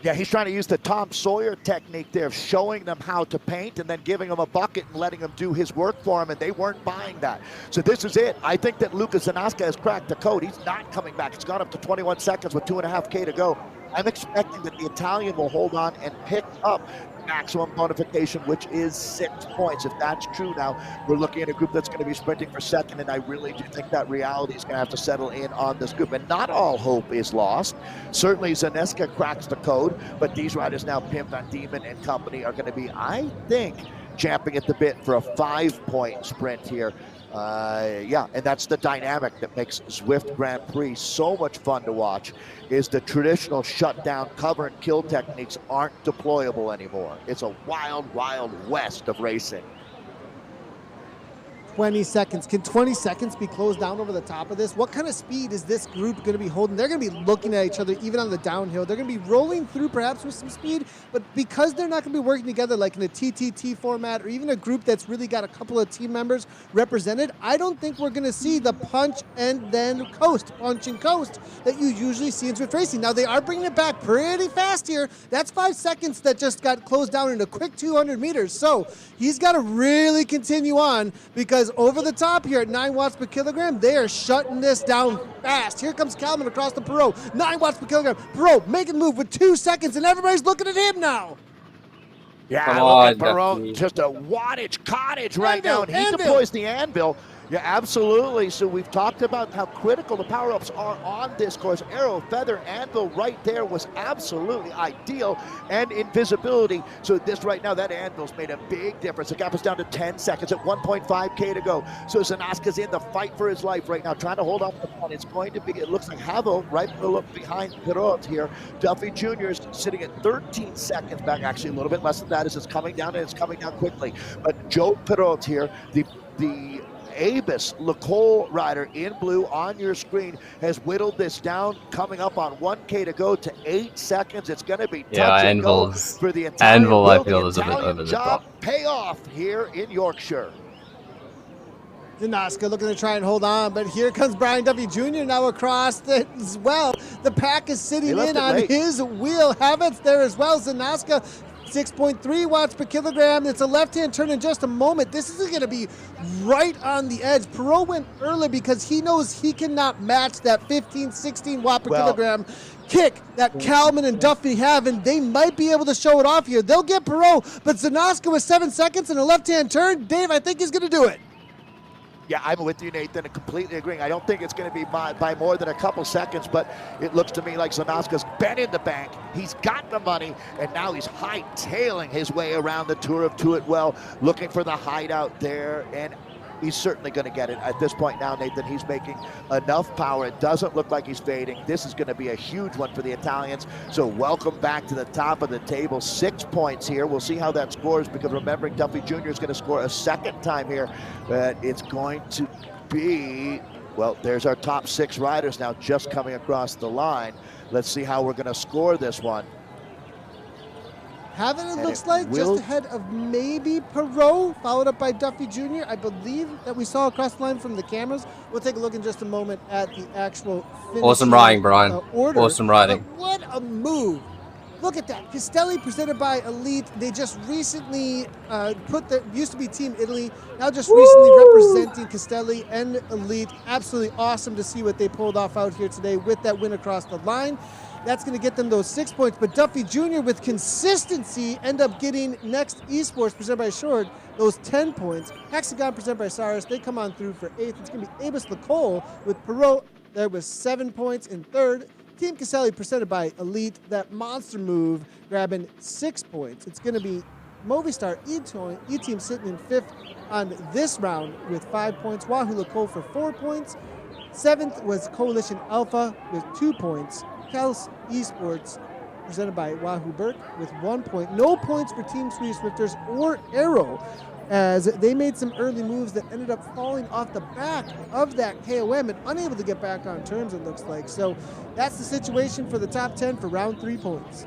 Yeah, he's trying to use the Tom Sawyer technique there of showing them how to paint and then giving them a bucket and letting them do his work for him, and they weren't buying that. So this is it. I think that Luka Zanaska has cracked the code. He's not coming back. It's gone up to 21 seconds with 2.5K to go. I'm expecting that the Italian will hold on and pick up maximum bonification, which is 6 points. If that's true now, we're looking at a group that's going to be sprinting for second, and I really do think that reality is going to have to settle in on this group. And not all hope is lost. Certainly Zaneska cracks the code, but these riders now, Pim Van Diemen and company, are going to be, I think, champing at the bit for a 5-point sprint here. Yeah, and that's the dynamic that makes Zwift Grand Prix so much fun to watch, is the traditional shutdown, cover and kill techniques aren't deployable anymore. It's a wild, wild west of racing. 20 seconds. Can 20 seconds be closed down over the top of this? What kind of speed is this group going to be holding? They're going to be looking at each other even on the downhill. They're going to be rolling through perhaps with some speed, but because they're not going to be working together like in a TTT format or even a group that's really got a couple of team members represented, I don't think we're going to see the punch and then coast, punch and coast that you usually see in Zwift racing. Now they are bringing it back pretty fast here. That's 5 seconds that just got closed down in a quick 200 meters. So he's got to really continue on, because over the top here at 9 watts per kilogram, they are shutting this down fast. Here comes Kalman across the Perot. 9 watts per kilogram. Perot making the move with 2 seconds, and everybody's looking at him now. Yeah, Come look on, at Perot, Duffy. just a wattage cottage right Anvil, now, and he anvil. deploys the anvil. Yeah, absolutely. So we've talked about how critical the power-ups are on this course. Arrow, Feather, Anvil right there was absolutely ideal, and invisibility. So this right now, that Anvil's made a big difference. The gap is down to 10 seconds at 1.5K to go. So Zanaska's in the fight for his life right now, trying to hold off the front. It's going to be, it looks like Havel right behind Perot here. Duffy Jr. is sitting at 13 seconds back, actually a little bit less than that as it's coming down, and it's coming down quickly. But Joe Perot here, the Abus Lecole rider in blue on your screen, has whittled this down, coming up on 1K to go to 8 seconds. It's going to be touch and go for the Italian. Anvil, I feel, is a bit Italian over the job top. pay off here in Yorkshire. Zanaska looking to try and hold on, but here comes Brian Duffy Jr. now across as well. The pack is sitting in on his wheel. Havertz there as well. Zanaska 6.3 watts per kilogram. It's a left-hand turn in just a moment. This is going to be right on the edge. Perot went early because he knows he cannot match that 15, 16 watt per kilogram kick that Kalman and Duffy have, and they might be able to show it off here. They'll get Perot, but Zanaska with 7 seconds and a left-hand turn, Dave, I think he's going to do it. Yeah, I'm with you, Nathan, and completely agreeing. I don't think it's going to be by more than a couple seconds, but it looks to me like Zanaska's been in the bank. He's got the money, and now he's hightailing his way around the Tour of Tuitwell, looking for the hideout there, and he's certainly going to get it. At this point now, Nathan, he's making enough power. It doesn't look like he's fading. This is going to be a huge one for the Italians. So welcome back to the top of the table. 6 points here. We'll see how that scores, because remembering Duffy Jr. is going to score a second time here. But it's going to be, well, there's our top 6 riders now just coming across the line. Let's see how we're going to score this one. Haven't it looks like just ahead of maybe Perot, followed up by Duffy Jr. I believe that we saw across the line from the cameras. We'll take a look in just a moment at the actual finish. Awesome riding, Brian. Order. Awesome riding. But what a move. Look at that. Castelli presented by Elite. They just recently used to be Team Italy, now just recently representing Castelli and Elite. Absolutely awesome to see what they pulled off out here today with that win across the line. That's going to get them those 6 points. But Duffy Jr. with consistency end up getting NeXT Esports presented by Short those 10 points. Hexagon presented by Cyrus. They come on through for 8th. It's going to be Abus Lecole with Perot there with 7 points in 3rd. Team Caselli presented by Elite. That monster move grabbing 6 points. It's going to be Movistar E-Team sitting in 5th on this round with 5 points. Wahoo Lecole for 4 points. 7th was Coalition Alpha with 2 points. Kels Esports, presented by Wahoo Burke, with 1 point. No points for Team Swedish Swifters or Arrow, as they made some early moves that ended up falling off the back of that KOM and unable to get back on terms, it looks like. So that's the situation for the top 10 for round 3 points.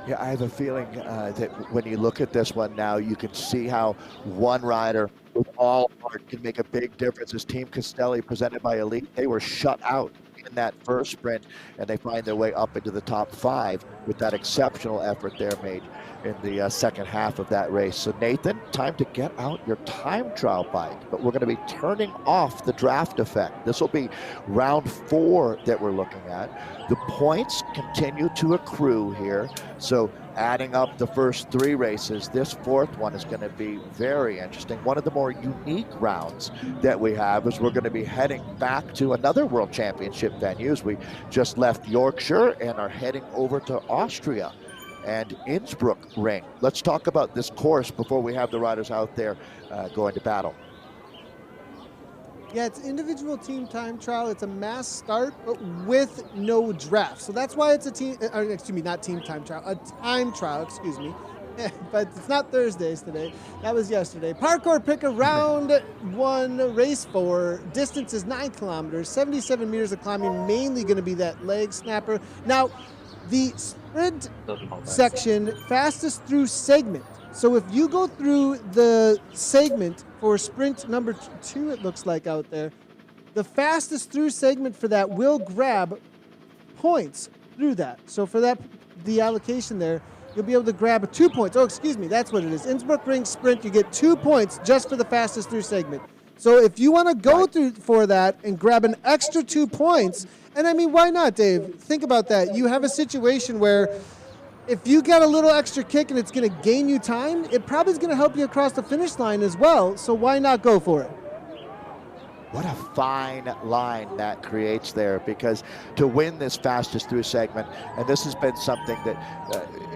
Yeah, I have a feeling that when you look at this one now, you can see how one rider with all heart can make a big difference. As Team Castelli, presented by Elite, they were shut out in that first sprint, and they find their way up into the top 5 with that exceptional effort there made in the second half of that race. So Nathan, time to get out your time trial bike, but we're going to be turning off the draft effect. This will be round 4 that we're looking at. The points continue to accrue here. So adding up the first 3 races, this 4th one is going to be very interesting. One of the more unique rounds that we have is we're going to be heading back to another World Championship venue. We just left Yorkshire and are heading over to Austria and Innsbruck Ring. Let's talk about this course before we have the riders out there going to battle. Yeah, it's individual team time trial. It's a mass start, but with no draft. So that's why it's a team, excuse me, not team time trial, a time trial, excuse me. But it's not Thursdays today. That was yesterday. Parkour picker round 1, race 4. Distance is 9 kilometers, 77 meters of climbing, mainly going to be that leg snapper. Now, the sprint section, fastest through segment. So if you go through the segment for sprint number 2, it looks like out there, the fastest through segment for that will grab points through that. So for that, the allocation there, you'll be able to grab 2 points. Oh, excuse me, that's what it is. Innsbruck Ring Sprint, you get 2 points just for the fastest through segment. So if you want to go through for that and grab an extra 2 points, and I mean, why not, Dave? Think about that. You have a situation where if you get a little extra kick and it's going to gain you time, it probably is going to help you across the finish line as well. So why not go for it? What a fine line that creates there, because to win this fastest through segment, and this has been something that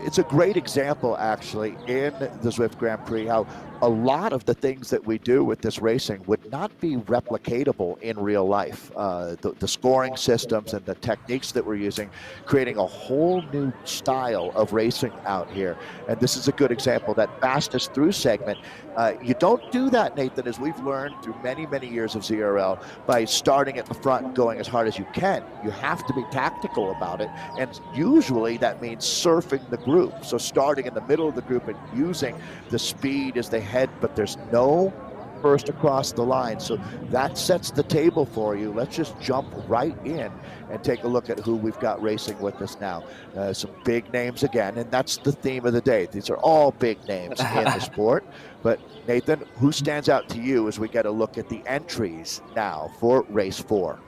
it's a great example actually in the Zwift Grand Prix, how a lot of the things that we do with this racing would not be replicatable in real life. The scoring systems and the techniques that we're using, creating a whole new style of racing out here. And this is a good example, that fastest through segment. You don't do that, Nathan, as we've learned through many, many years of ZRL, by starting at the front and going as hard as you can. You have to be tactical about it, and usually that means surfing the group. So starting in the middle of the group and using the speed as they head, but there's no first across the line. So that sets the table for you. Let's just jump right in and take a look at who we've got racing with us now. Some big names again, and that's the theme of the day. These are all big names in the sport. But Nathan, who stands out to you as we get a look at the entries now for race 4?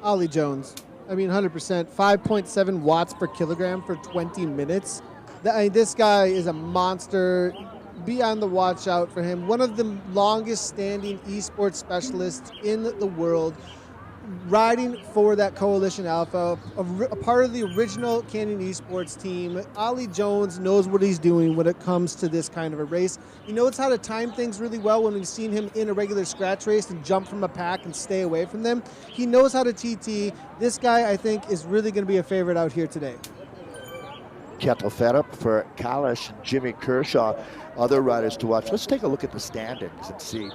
Ollie Jones. I mean, 100%. 5.7 watts per kilogram for 20 minutes. This guy is a monster. Be on the watch out for him. One of the longest standing esports specialists in the world, riding for that Coalition Alpha, a part of the original Canyon Esports team. Ollie Jones knows what he's doing when it comes to this kind of a race. He knows how to time things really well when we've seen him in a regular scratch race and jump from a pack and stay away from them. He knows how to TT. This guy, I think, is really going to be a favorite out here today. Kettle Ferup for Kalish and Jimmy Kershaw, other riders to watch. Let's take a look at the standings and see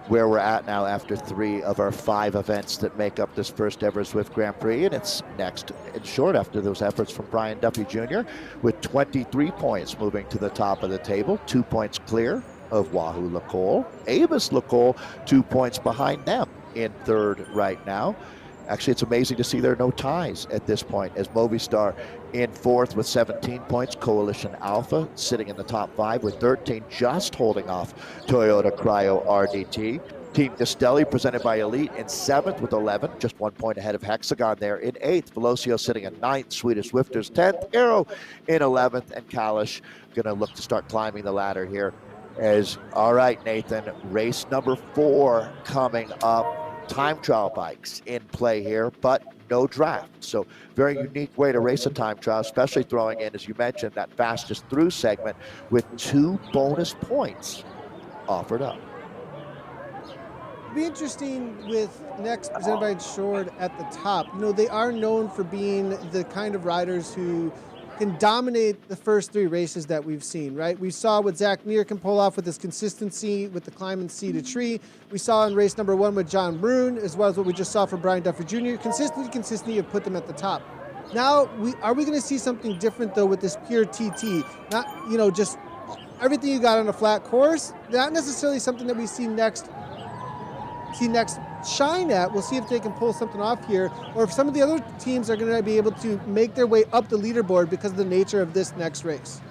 where we're at now after 3 of our 5 events that make up this first ever Zwift Grand Prix. And it's next in short after those efforts from Brian Duffy Jr. with 23 points moving to the top of the table, 2 points clear of Wahoo Lacole. Avis Lacole 2 points behind them in 3rd right now. Actually, it's amazing to see there are no ties at this point, as Movistar in 4th with 17 points. Coalition Alpha sitting in the top 5 with 13, just holding off Toyota Cryo RDT. Team Castelli, presented by Elite, in 7th with 11, just 1 point ahead of Hexagon there in 8th. Velocio sitting in 9th, Swedish Swifters 10th, Aero in 11th, and Kalish going to look to start climbing the ladder here. All right, Nathan, race number 4 coming up. Time trial bikes in play here, but no draft. So very unique way to race a time trial, especially throwing in, as you mentioned, that fastest through segment with 2 bonus points offered up. It'll be interesting with NeXT presented by Shord at the top. You know, they are known for being the kind of riders who can dominate the first 3 races that we've seen, right? We saw what Zach Neer can pull off with his consistency with the climb and sea to tree. We saw in race number 1 with John Brune, as well as what we just saw from Brian Duffy Jr. Consistency have put them at the top. Now, are we going to see something different though with this pure TT? Not, just everything you got on a flat course. Not necessarily something that we see next shine at. We'll see if they can pull something off here, or if some of the other teams are going to be able to make their way up the leaderboard because of the nature of this next race.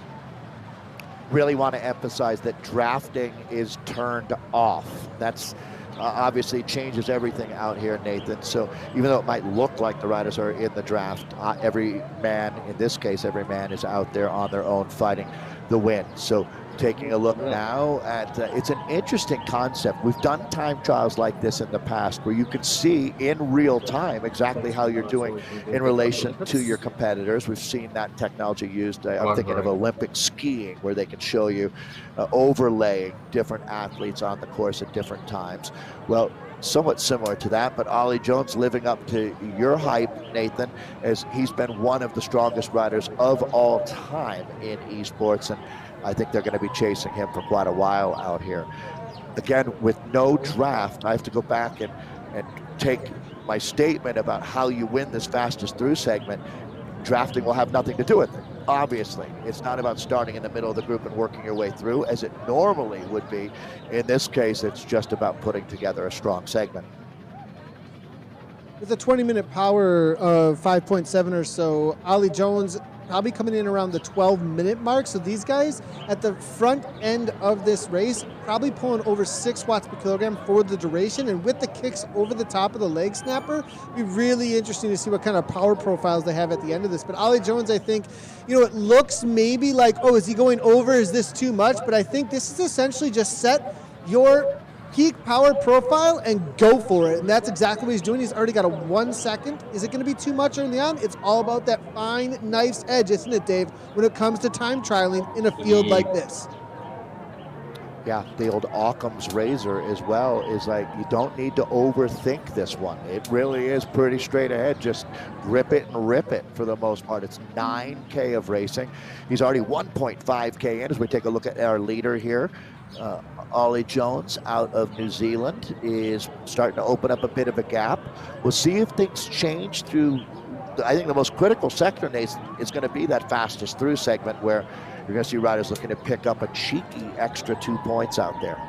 Really want to emphasize that drafting is turned off. That's obviously changes everything out here, Nathan. So even though it might look like the riders are in the draft, every man is out there on their own fighting the win. So taking a look now at, it's an interesting concept. We've done time trials like this in the past where you can see in real time exactly how you're doing in relation to your competitors. We've seen that technology used. I'm thinking of Olympic skiing where they can show you overlaying different athletes on the course at different times. Well, somewhat similar to that, but Ollie Jones living up to your hype, Nathan, as he's been one of the strongest riders of all time in esports, and I think they're going to be chasing him for quite a while out here. Again, with no draft, I have to go back and take my statement about how you win this fastest through segment. Drafting will have nothing to do with it. Obviously, it's not about starting in the middle of the group and working your way through as it normally would be. In this case, it's just about putting together a strong segment. With a 20-minute power of 5.7 or so, Ollie Jones probably coming in around the 12-minute mark. So these guys at the front end of this race probably pulling over 6 watts per kilogram for the duration. And with the kicks over the top of the leg snapper, it'd be really interesting to see what kind of power profiles they have at the end of this. But Ollie Jones, I think, it looks maybe like, oh, is he going over? Is this too much? But I think this is essentially just set your peak power profile and go for it. And that's exactly what he's doing. He's already got a 1 second. Is it going to be too much early on? It's all about that fine knife's edge, isn't it, Dave, when it comes to time trialing in a field like this? Yeah, the old Occam's razor as well is like, you don't need to overthink this one. It really is pretty straight ahead. Just grip it and rip it for the most part. It's 9K of racing. He's already 1.5K in as we take a look at our leader here. Ollie Jones out of New Zealand is starting to open up a bit of a gap. We'll see if things change through, I think the most critical sector, Nathan, is going to be that fastest through segment where you're going to see riders looking to pick up a cheeky extra 2 points out there.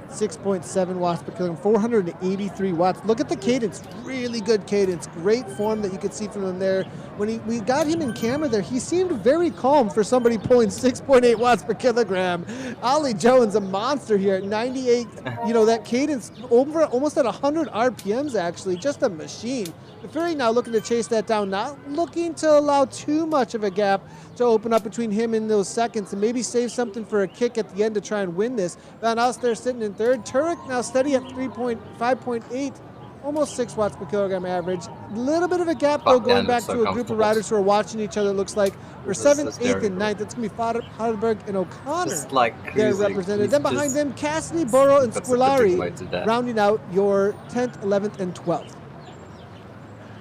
6.7 watts per kilogram, 483 watts. Look at the cadence, really good cadence, great form that you could see from him there. When we got him in camera there, he seemed very calm for somebody pulling 6.8 watts per kilogram. Ollie Jones, a monster here at 98, that cadence over almost at 100 RPMs actually, just a machine. The Fury now looking to chase that down, not looking to allow too much of a gap to open up between him and those seconds, and maybe save something for a kick at the end to try and win this. Van Alster sitting in third. Turek now steady at 5.8, almost 6 watts per kilogram average. A little bit of a gap though, going back to a group of riders who are watching each other. Looks like for 7th, 8th, and 9th. It's going to be Hardenberg and O'Connor. Just like they're represented. Then behind them, Cassidy, Burrow, and Squilari rounding out your 10th, 11th, and 12th.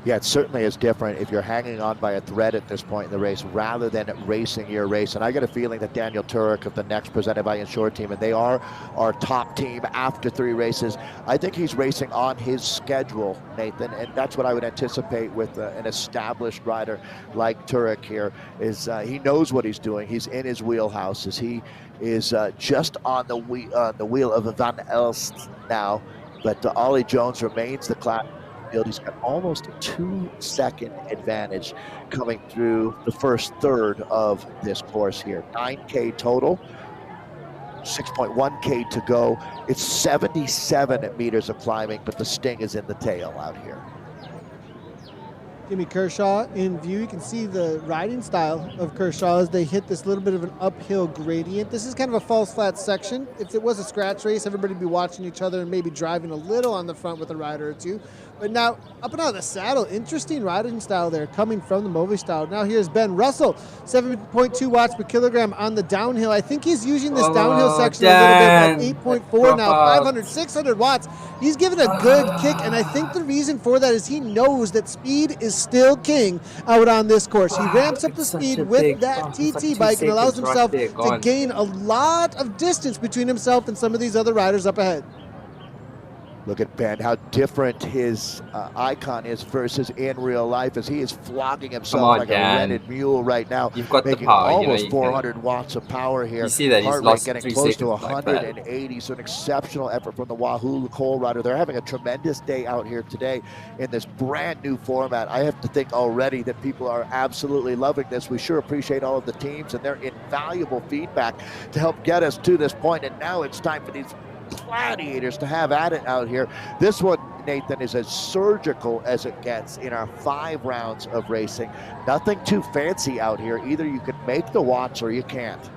Yeah, it certainly is different if you're hanging on by a thread at this point in the race rather than racing your race. And I get a feeling that Daniel Turek of the NeXT presented by Insure Team, and they are our top team after 3 races. I think he's racing on his schedule, Nathan, and that's what I would anticipate with an established rider like Turek here. Is he knows what he's doing. He's in his wheelhouse. As he is just on the wheel of Van Elst now, but Ollie Jones remains the class. He's got almost a 2-second advantage coming through the first third of this course here. 9K total, 6.1K to go. It's 77 meters of climbing, but the sting is in the tail out here. Jimmy Kershaw in view. You can see the riding style of Kershaw as they hit this little bit of an uphill gradient. This is kind of a false flat section. If it was a scratch race, everybody would be watching each other and maybe driving a little on the front with a rider or two. But now, up and out of the saddle, interesting riding style there coming from the Movi style. Now here's Ben Russell, 7.2 watts per kilogram on the downhill. I think he's using this downhill section a little bit at 8.4 now, 500, 600 watts. He's given a good kick, and I think the reason for that is he knows that speed is still king out on this course. He ramps up the speed with that TT bike and allows himself to gain a lot of distance between himself and some of these other riders up ahead. Look at Ben, how different his icon is versus in real life, as he is flogging himself on, like Dan. a rented mule right now. You've got the making power, almost you 400 watts of power here. You see that he's Heart rate lost getting 3 close to seconds like that. 180. So an exceptional effort from the Wahoo Cole rider. They're having a tremendous day out here today in this brand new format. I have to think already that people are absolutely loving this. We sure appreciate all of the teams and their invaluable feedback to help get us to this point. And now it's time for these gladiators to have at it out here. This one, Nathan, is as surgical as it gets in our 5 rounds of racing. Nothing too fancy out here. Either you can make the watts or you can't.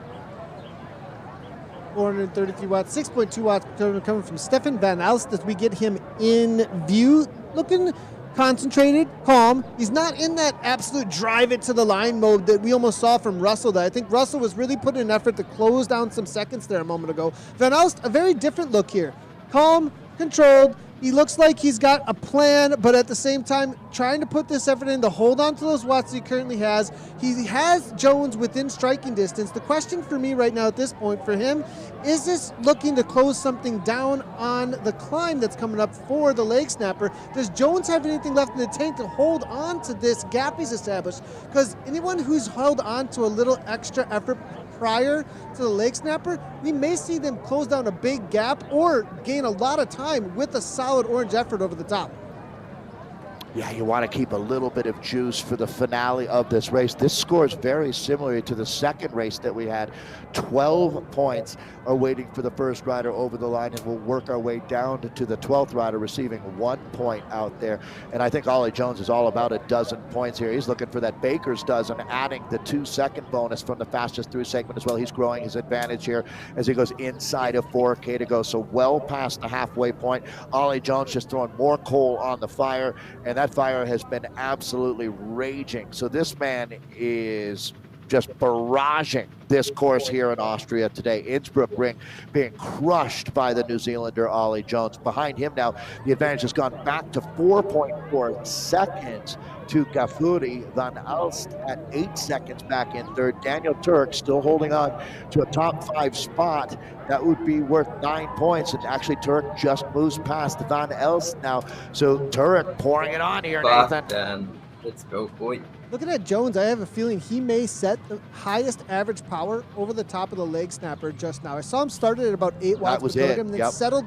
433 watts, 6.2 watts coming from Stefan Van Alst as we get him in view, looking concentrated, calm. He's not in that absolute drive it to the line mode that we almost saw from Russell. I think Russell was really putting an effort to close down some seconds there a moment ago. Van Alst, a very different look here. Calm, controlled. He looks like he's got a plan, but at the same time, trying to put this effort in to hold on to those watts he currently has. He has Jones within striking distance. The question for me right now at this point for him, is this looking to close something down on the climb that's coming up for the leg snapper? Does Jones have anything left in the tank to hold on to this gap he's established? Because anyone who's held on to a little extra effort prior to the leg snapper, we may see them close down a big gap or gain a lot of time with a solid orange effort over the top. Yeah, you want to keep a little bit of juice for the finale of this race. This score is very similar to the second race that we had. 12 points are waiting for the first rider over the line, and we'll work our way down to the 12th rider receiving 1 point out there. And I think Ollie Jones is all about a dozen points here. He's looking for that baker's dozen, adding the 2-second bonus from the fastest through segment as well. He's growing his advantage here as he goes inside of 4K to go. So well past the halfway point. Ollie Jones just throwing more coal on the fire, and that fire has been absolutely raging. So this man is just barraging this course here in Austria today. Innsbruck Ring being crushed by the New Zealander Ollie Jones. Behind him now, the advantage has gone back to 4.4 seconds to Gafuri. Van Alst at 8 seconds back in third. Daniel Turk still holding on to a top 5 spot. That would be worth 9 points. And actually Turk just moves past Van Alst now. So Turk pouring it on here, Nathan. Dan. Let's go, boy. Looking at Jones, I have a feeling he may set the highest average power over the top of the leg snapper just now. I saw him started at about 8 watts per kilogram, and then settled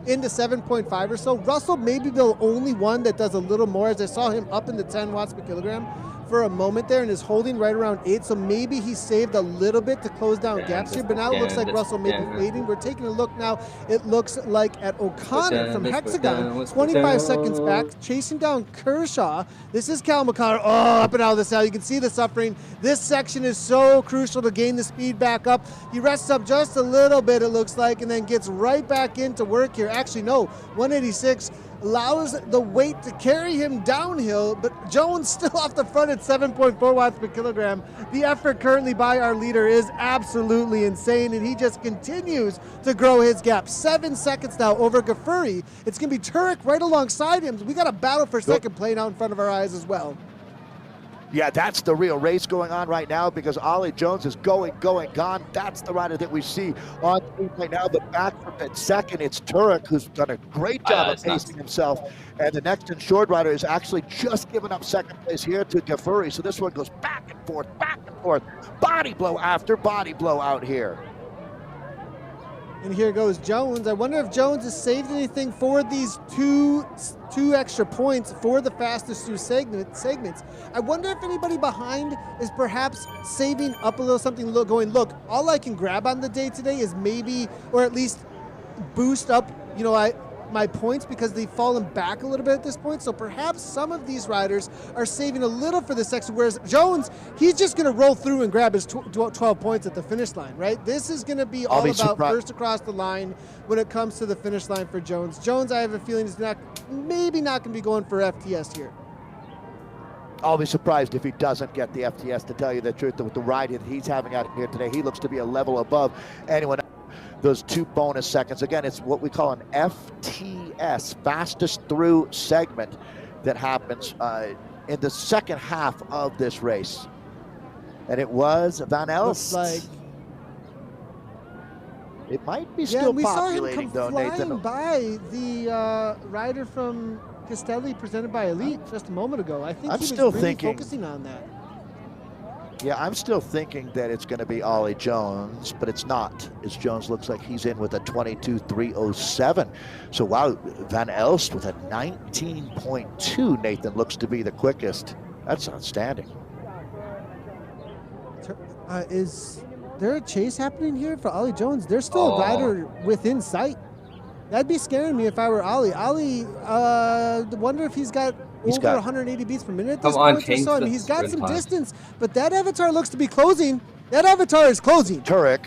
into 7.5 or so. Russell may be the only one that does a little more, as I saw him up in the 10 watts per kilogram for a moment there and is holding right around 8, so maybe he saved a little bit to close down gaps here, but now it looks like Russell may be fading. We're taking a look now. It looks like at O'Connor from Hexagon, 25 seconds back, chasing down Kershaw. This is Cal McConnor. Oh, up and out of this now. You can see the suffering. This section is so crucial to gain the speed back up. He rests up just a little bit, it looks like, and then gets right back into work here. Actually, no, 186 allows the weight to carry him downhill, but Jones still off the front at 7.4 watts per kilogram. The effort currently by our leader is absolutely insane, and he just continues to grow his gap. 7 seconds now over Gafuri. It's going to be Turek right alongside him. We got a battle for second playing out in front of our eyes as well. Yeah, that's the real race going on right now, because Ollie Jones is going, gone. That's the rider that we see on screen right now. But back from that second, it's Turek, who's done a great job of pacing himself. And the next insured rider is actually just giving up second place here to Gafuri. So this one goes back and forth, body blow after body blow out here. And here goes Jones. I wonder if Jones has saved anything for these two extra points for the fastest through segments. I wonder if anybody behind is perhaps saving up a little something, going, look, all I can grab on the day today is maybe, or at least boost up, my points, because they've fallen back a little bit at this point. So perhaps some of these riders are saving a little for this section, whereas Jones, he's just going to roll through and grab his 12 points at the finish line, right? This is going to be all about first across the line when it comes to the finish line for Jones. Jones, I have a feeling, is maybe not going to be going for FTS here. I'll be surprised if he doesn't get the FTS, to tell you the truth. With the ride that he's having out here today, he looks to be a level above anyone else. Those 2 bonus seconds. Again, it's what we call an FTS, fastest through segment, that happens in the second half of this race. And it was Van Alst. It might be Yeah, still we saw him populating, come though, flying Nathan. by the rider from Castelli presented by Elite just a moment ago. I think I'm he was still really thinking- focusing on that. Yeah, I'm still thinking that it's going to be Ollie Jones, but it's not. As Jones looks like he's in with a 22.307. So, wow, Van Elst with a 19.2, Nathan, looks to be the quickest. That's outstanding. Is there a chase happening here for Ollie Jones? There's still a rider within sight. That'd be scaring me if I were Ollie. Ollie, wonder if he's got over 180 beats per minute at this point or so. I mean, he's got some distance, but that avatar looks to be closing. That avatar is closing. Turek.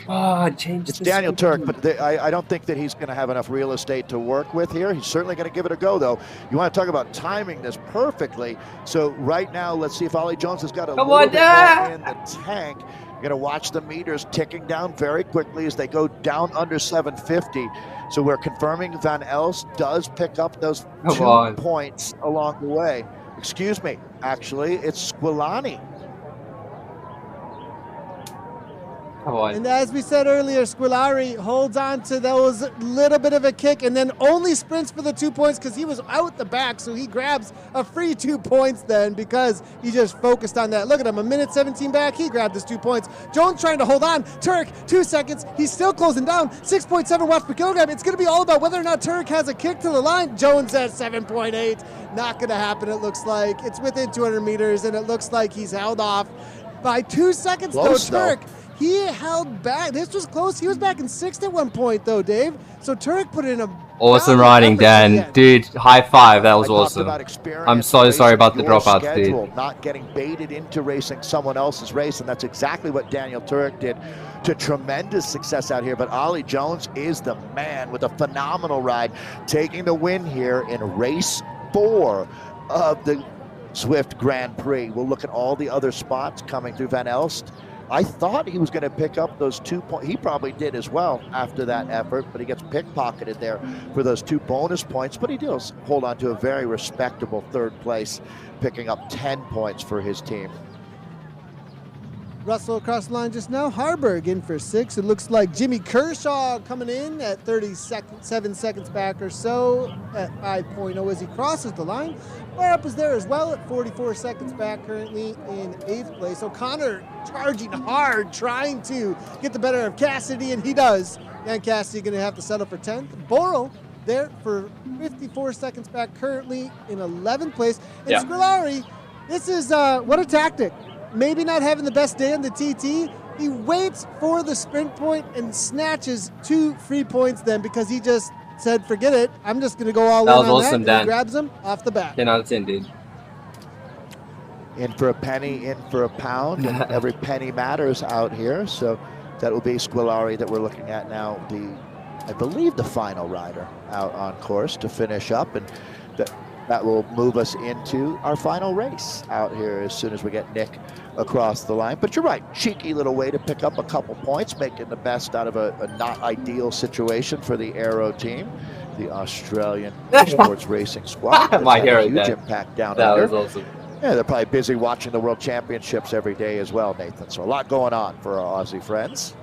Changed. It's Daniel Turek, but I don't think that he's going to have enough real estate to work with here. He's certainly going to give it a go, though. You want to talk about timing this perfectly. So right now, let's see if Ollie Jones has got a little bit more in the tank. You're going to watch the meters ticking down very quickly as they go down under 750. So we're confirming Van Elst does pick up those 2 points along the way. Excuse me, actually, it's Squilani. And as we said earlier, Squilari holds on to those little bit of a kick and then only sprints for the 2 points because he was out the back. So he grabs a free 2 points then because he just focused on that. Look at him, a minute 17 back. He grabbed his 2 points. Jones trying to hold on. Turek, 2 seconds. He's still closing down. 6.7 watts per kilogram. It's going to be all about whether or not Turek has a kick to the line. Jones at 7.8. Not going to happen, it looks like. It's within 200 meters, and it looks like he's held off by 2 seconds. Close, though, Turek. He held back. This was close. He was back in 6th at one point, though, Dave. So Turek put in a awesome riding, Dan. Dude, high five. That was awesome. I'm so sorry about the dropouts, dude. Not getting baited into racing someone else's race, and that's exactly what Daniel Turek did to tremendous success out here. But Ollie Jones is the man with a phenomenal ride, taking the win here in race 4 of the Zwift Grand Prix. We'll look at all the other spots coming through Van Elst. I thought he was going to pick up those 2 points. He probably did as well after that effort, but he gets pickpocketed there for those 2 bonus points. But he does hold on to a very respectable 3rd place, picking up 10 points for his team. Russell across the line just now. Harburg in for 6. It looks like Jimmy Kershaw coming in at 7 seconds back or so at 5.0 as he crosses the line. Far up is there as well at 44 seconds back, currently in 8th place. O'Connor charging hard, trying to get the better of Cassidy, and he does. And Cassidy going to have to settle for 10th. Borel there for 54 seconds back, currently in 11th place. And Squilari, this is what a tactic. Maybe not having the best day on the TT. He waits for the sprint point and snatches 2 free points then because he just said, forget it. I'm just going to go all in on awesome, that. And he grabs him off the bat. 10 out of 10, dude. In for a penny, in for a pound, and every penny matters out here. So that will be Squilari that we're looking at now. I believe the final rider out on course to finish up, and that will move us into our final race out here as soon as we get Nick across the line. But you're right, cheeky little way to pick up a couple points, making the best out of a not ideal situation for the Aero team, the Australian sports racing squad. My hero, huge impact down that under. was awesome. Yeah, they're probably busy watching the World Championships every day as well, Nathan. So a lot going on for our Aussie friends.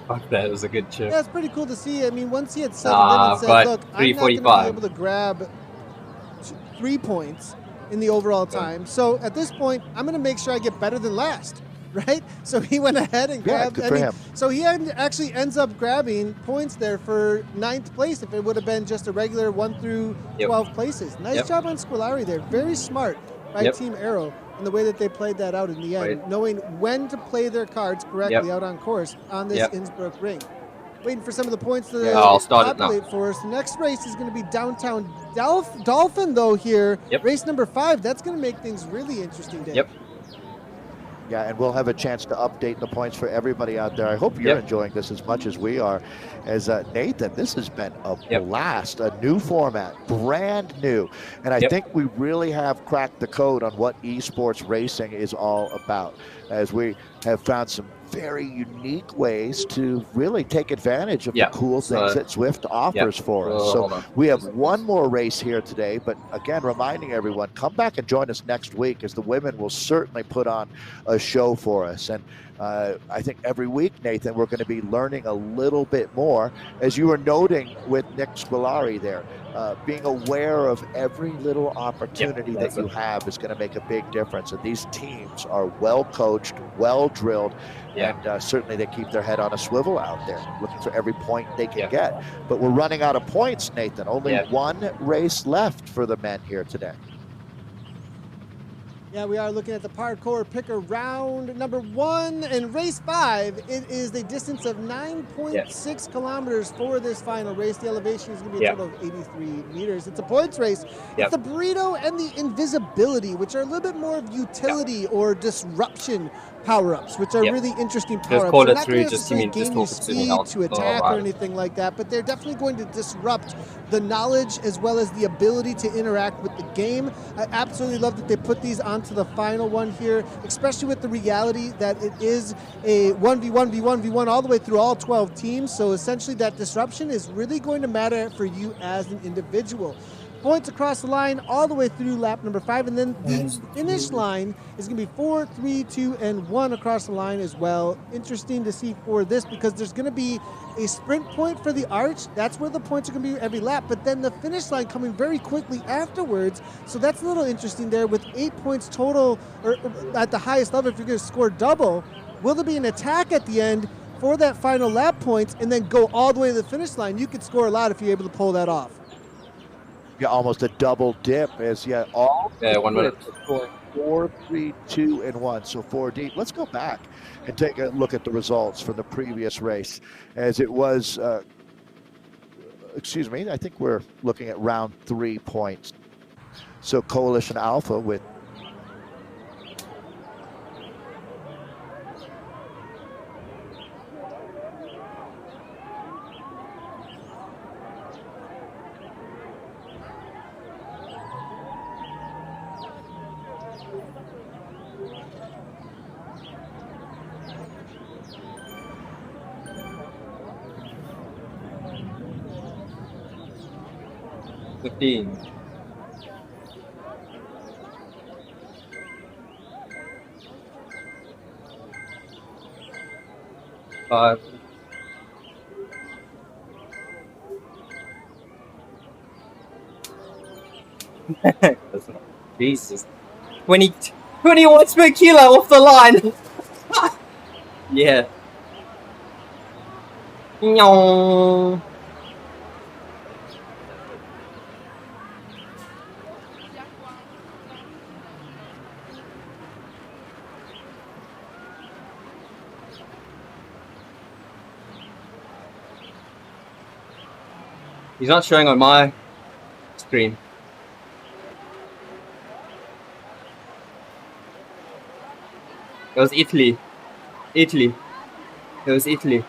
Fuck, that was a good chip. Yeah, it's pretty cool to see. I mean, once he had settled in and said, look, I'm not going to be able to grab 3 points in the overall time. So at this point, I'm going to make sure I get better than last, right? So he went ahead and grabbed. Good for him. So he actually ends up grabbing points there for 9th place if it would have been just a regular 1 through 12 places. Nice job on Squilari there. Very smart by Team Aero in the way that they played that out in the end, knowing when to play their cards correctly out on course on this Innsbruck ring. Waiting for some of the points to populate for us. The next race is going to be downtown Dolphin, though, here. Race number 5. That's going to make things really interesting, Dave. Yeah, and we'll have a chance to update the points for everybody out there. I hope you're enjoying this as much as we are. As Nathan, this has been a blast, a new format, brand new. And I think we really have cracked the code on what esports racing is all about, as we have found some very unique ways to really take advantage of the cool things that Zwift offers for us. So we have one more race here today, but again, reminding everyone, come back and join us next week, as the women will certainly put on a show for us. And I think every week, Nathan, we're going to be learning a little bit more. As you were noting with Nick Squillari there, being aware of every little opportunity that you have is going to make a big difference. And these teams are well coached, well drilled, and certainly they keep their head on a swivel out there, looking for every point they can get. But we're running out of points, Nathan. Only one race left for the men here today. Yeah, we are looking at the parkour picker round number 1 and race 5. It is the distance of 9.6 kilometers for this final race. The elevation is going to be a total of 83 meters. It's a points race. It's the burrito and the invisibility, which are a little bit more of utility or disruption power-ups, which are really interesting power-ups. They're not going to necessarily gain you speed to attack or anything like that, but they're definitely going to disrupt the knowledge as well as the ability to interact with the game. I absolutely love that they put these onto the final one here, especially with the reality that it is a 1v1, v1, v1 all the way through all 12 teams. So essentially that disruption is really going to matter for you as an individual. Points across the line all the way through lap number 5, and then the finish line is going to be 4, 3, 2, and 1 across the line as well. Interesting to see for this because there's going to be a sprint point for the arch. That's where the points are going to be every lap, but then the finish line coming very quickly afterwards. So that's a little interesting there with 8 points total, or at the highest level if you're going to score double. Will there be an attack at the end for that final lap points and then go all the way to the finish line? You could score a lot if you're able to pull that off. Yeah, almost a double dip as all 1 minute. 4, 3, 2, and 1. So 4 deep. Let's go back and take a look at the results from the previous race, as it was. Excuse me. I think we're looking at round 3 points. So Coalition Alpha with. $15. $5. Jesus. 20 watts per kilo off the line. Yeah. No. He's not showing on my screen. It was Italy. It was Italy.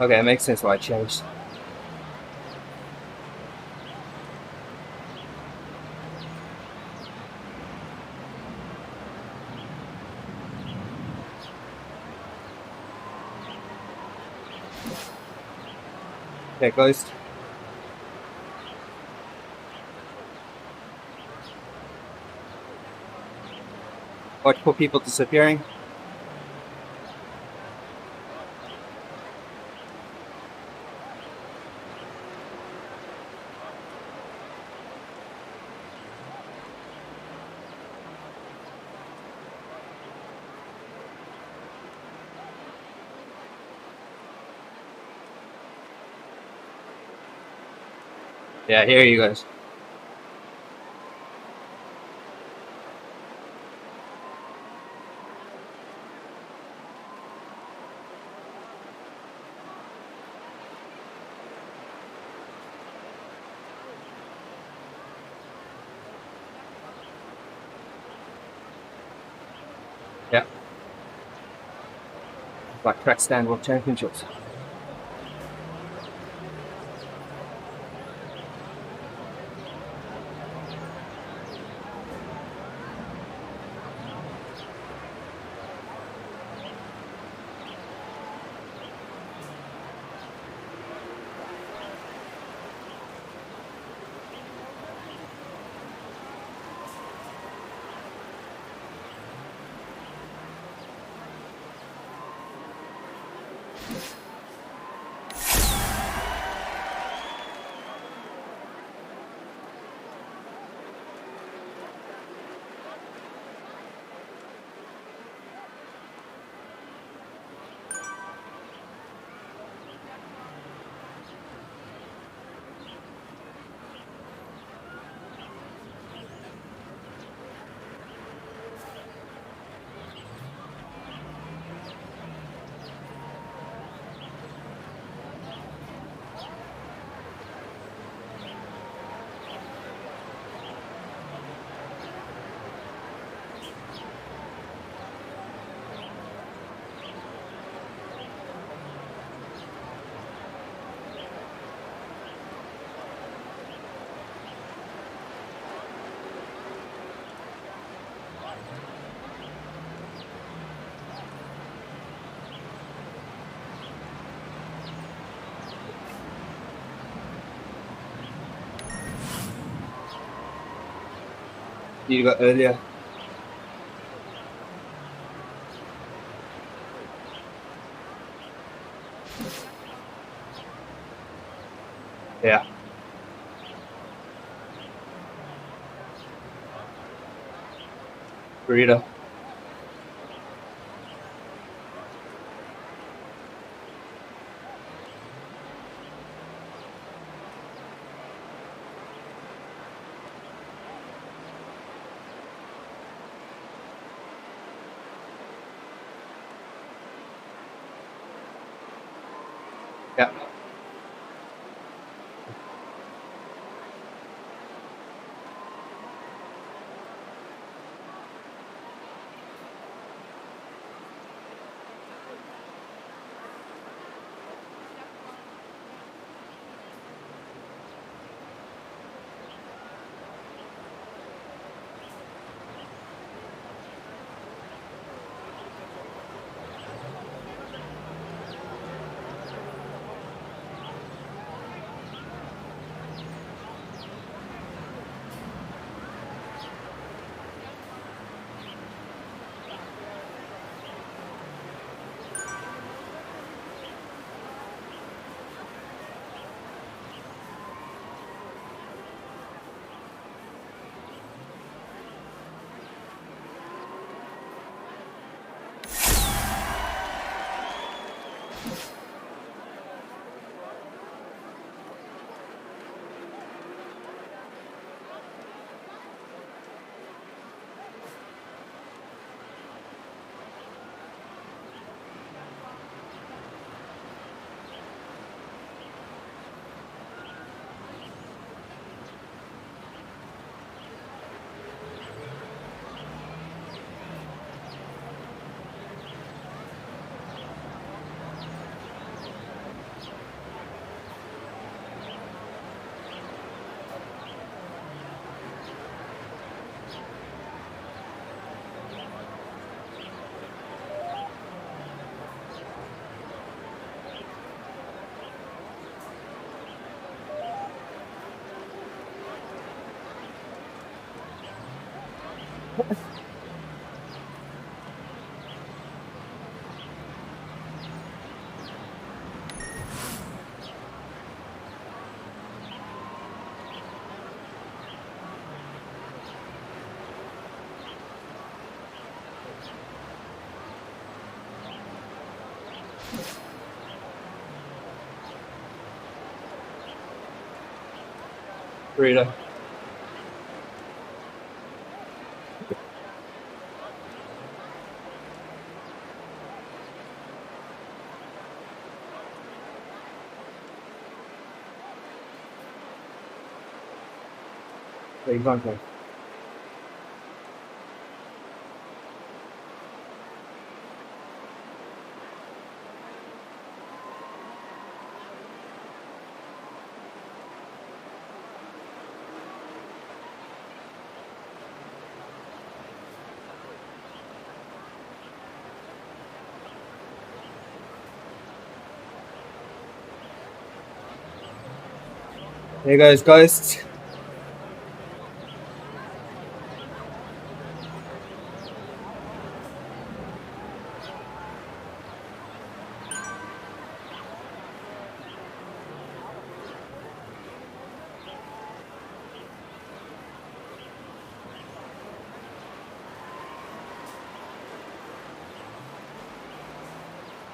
Okay, it makes sense why I changed. Okay, Ghost. Watch for people disappearing. Yeah, here you guys. Yeah. Black Track Stand World Championships. You got earlier. Yeah. Burrito. Yeah. Burrito. Exactly. Hey guys, Ghost.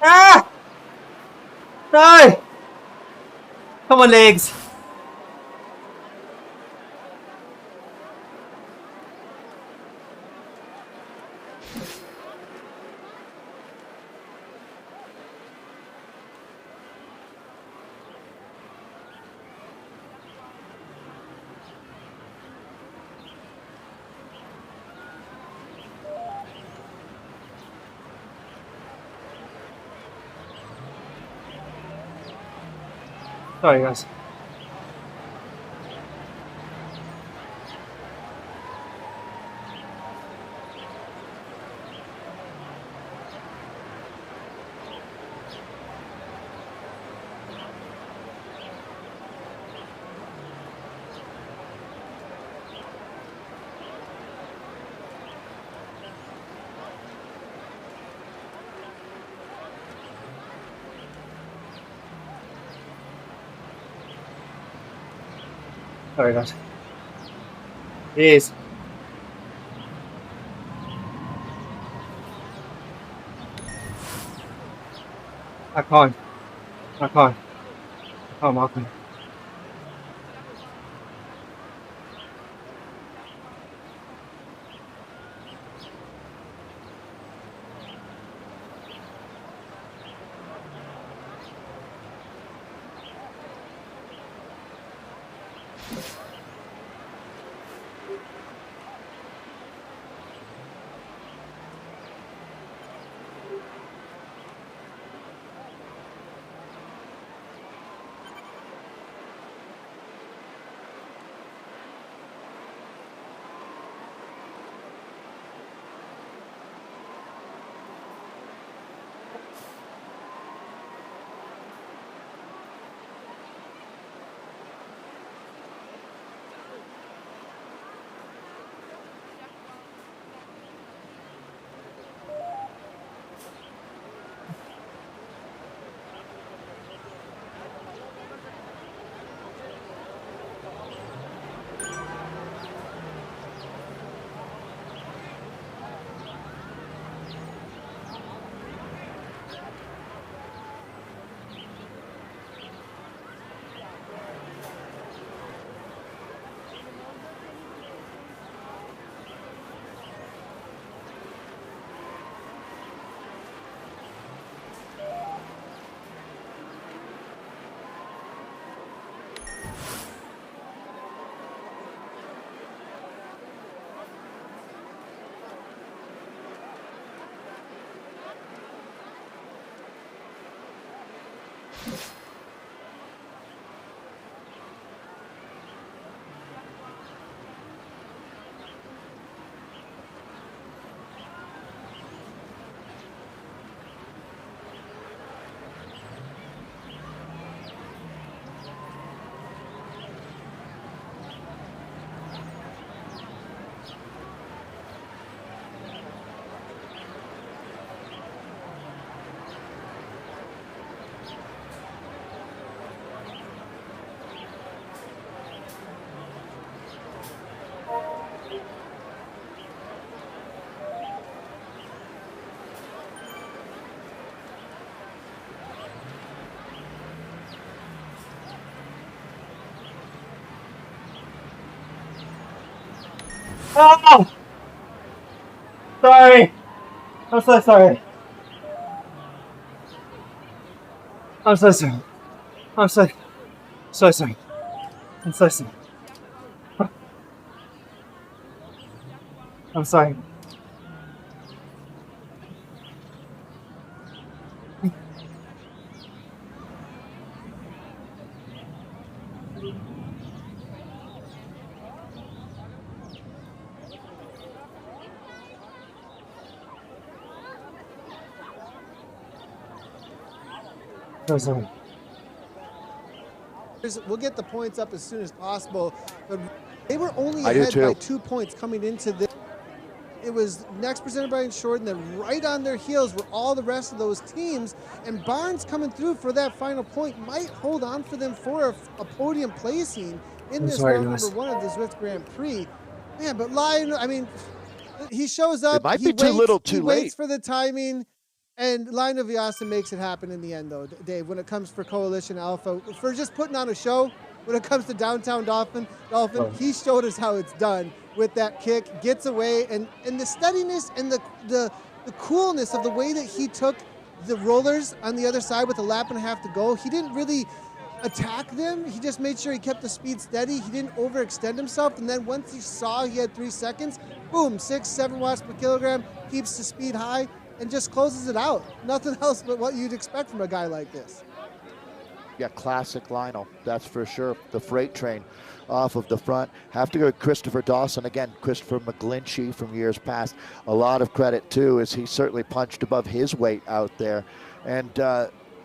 Ah! No! Come on, legs. Sorry, guys. Sorry, guys. Yes. I can't. I can't. Oh, Martin. Oh! Sorry. I'm so sorry. I'm so sorry. I'm so sorry. I'm so sorry. I'm sorry. So sorry. We'll get the points up as soon as possible, but they were only I do ahead too. by 2 points coming into this. It was NeXT presented by Short, and then right on their heels were all the rest of those teams. And Barnes coming through for that final point might hold on for them for a podium placing in this round number 1 of the Zwift Grand Prix. Man, but Lion, I mean, he shows up. It might be too little, too late. He waits for the timing. And Lion of Vyasa makes it happen in the end, though, Dave, when it comes for Coalition Alpha. For just putting on a show, when it comes to downtown Dolphin, he showed us how it's done with that kick, gets away, and the steadiness and the coolness of the way that he took the rollers on the other side with a lap and a half to go. He didn't really attack them. He just made sure he kept the speed steady. He didn't overextend himself. And then once he saw he had 3 seconds, boom, 6-7 watts per kilogram, keeps the speed high, and just closes it out. Nothing else but what you'd expect from a guy like this. Yeah, classic Lionel, that's for sure. The freight train off of the front. Have to go to Christopher Dawson. Again, Christopher McGlinchey from years past. A lot of credit, too, as he certainly punched above his weight out there. And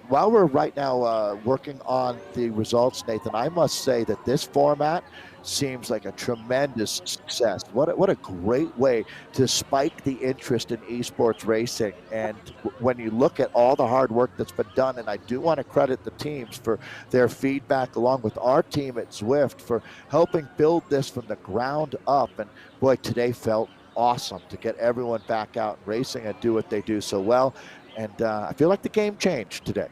while we're right now working on the results, Nathan, I must say that this format seems like a tremendous success. What a great way to spike the interest in esports racing. And when you look at all the hard work that's been done, and I do want to credit the teams for their feedback along with our team at Zwift for helping build this from the ground up. And boy, today felt awesome to get everyone back out racing and do what they do so well. And I feel like the game changed today.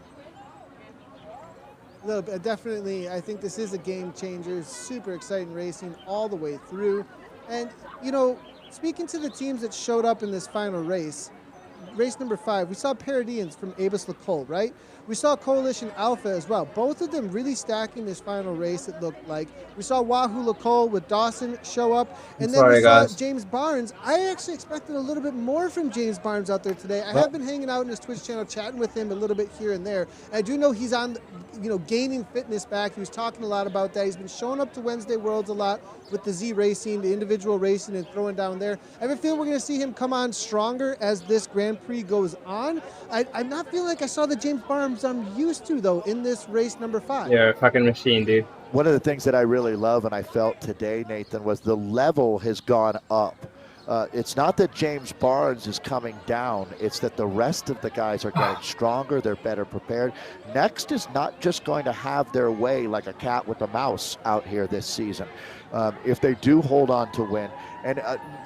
Definitely, I think this is a game changer. Super exciting racing all the way through. And, you know, speaking to the teams that showed up in this final race number 5, we saw Paradians from Abus Lacole, right? We saw Coalition Alpha as well. Both of them really stacking this final race, it looked like. We saw Wahoo Lacole with Dawson show up. And then we saw James Barnes. I actually expected a little bit more from James Barnes out there today. I have been hanging out in his Twitch channel, chatting with him a little bit here and there. I do know he's on, you know, gaining fitness back. He was talking a lot about that. He's been showing up to Wednesday Worlds a lot with the Z racing, the individual racing, and throwing down there. I have a feeling we're going to see him come on stronger as this Grand Prix goes on. I'm not feeling like I saw the James Barnes I'm used to, though, in this race number 5. You're a fucking machine, dude. One of the things that I really love and I felt today, Nathan, was the level has gone up. It's not that James Barnes is coming down. It's that the rest of the guys are getting stronger. They're better prepared. NeXT is not just going to have their way like a cat with a mouse out here this season. If they do hold on to win. And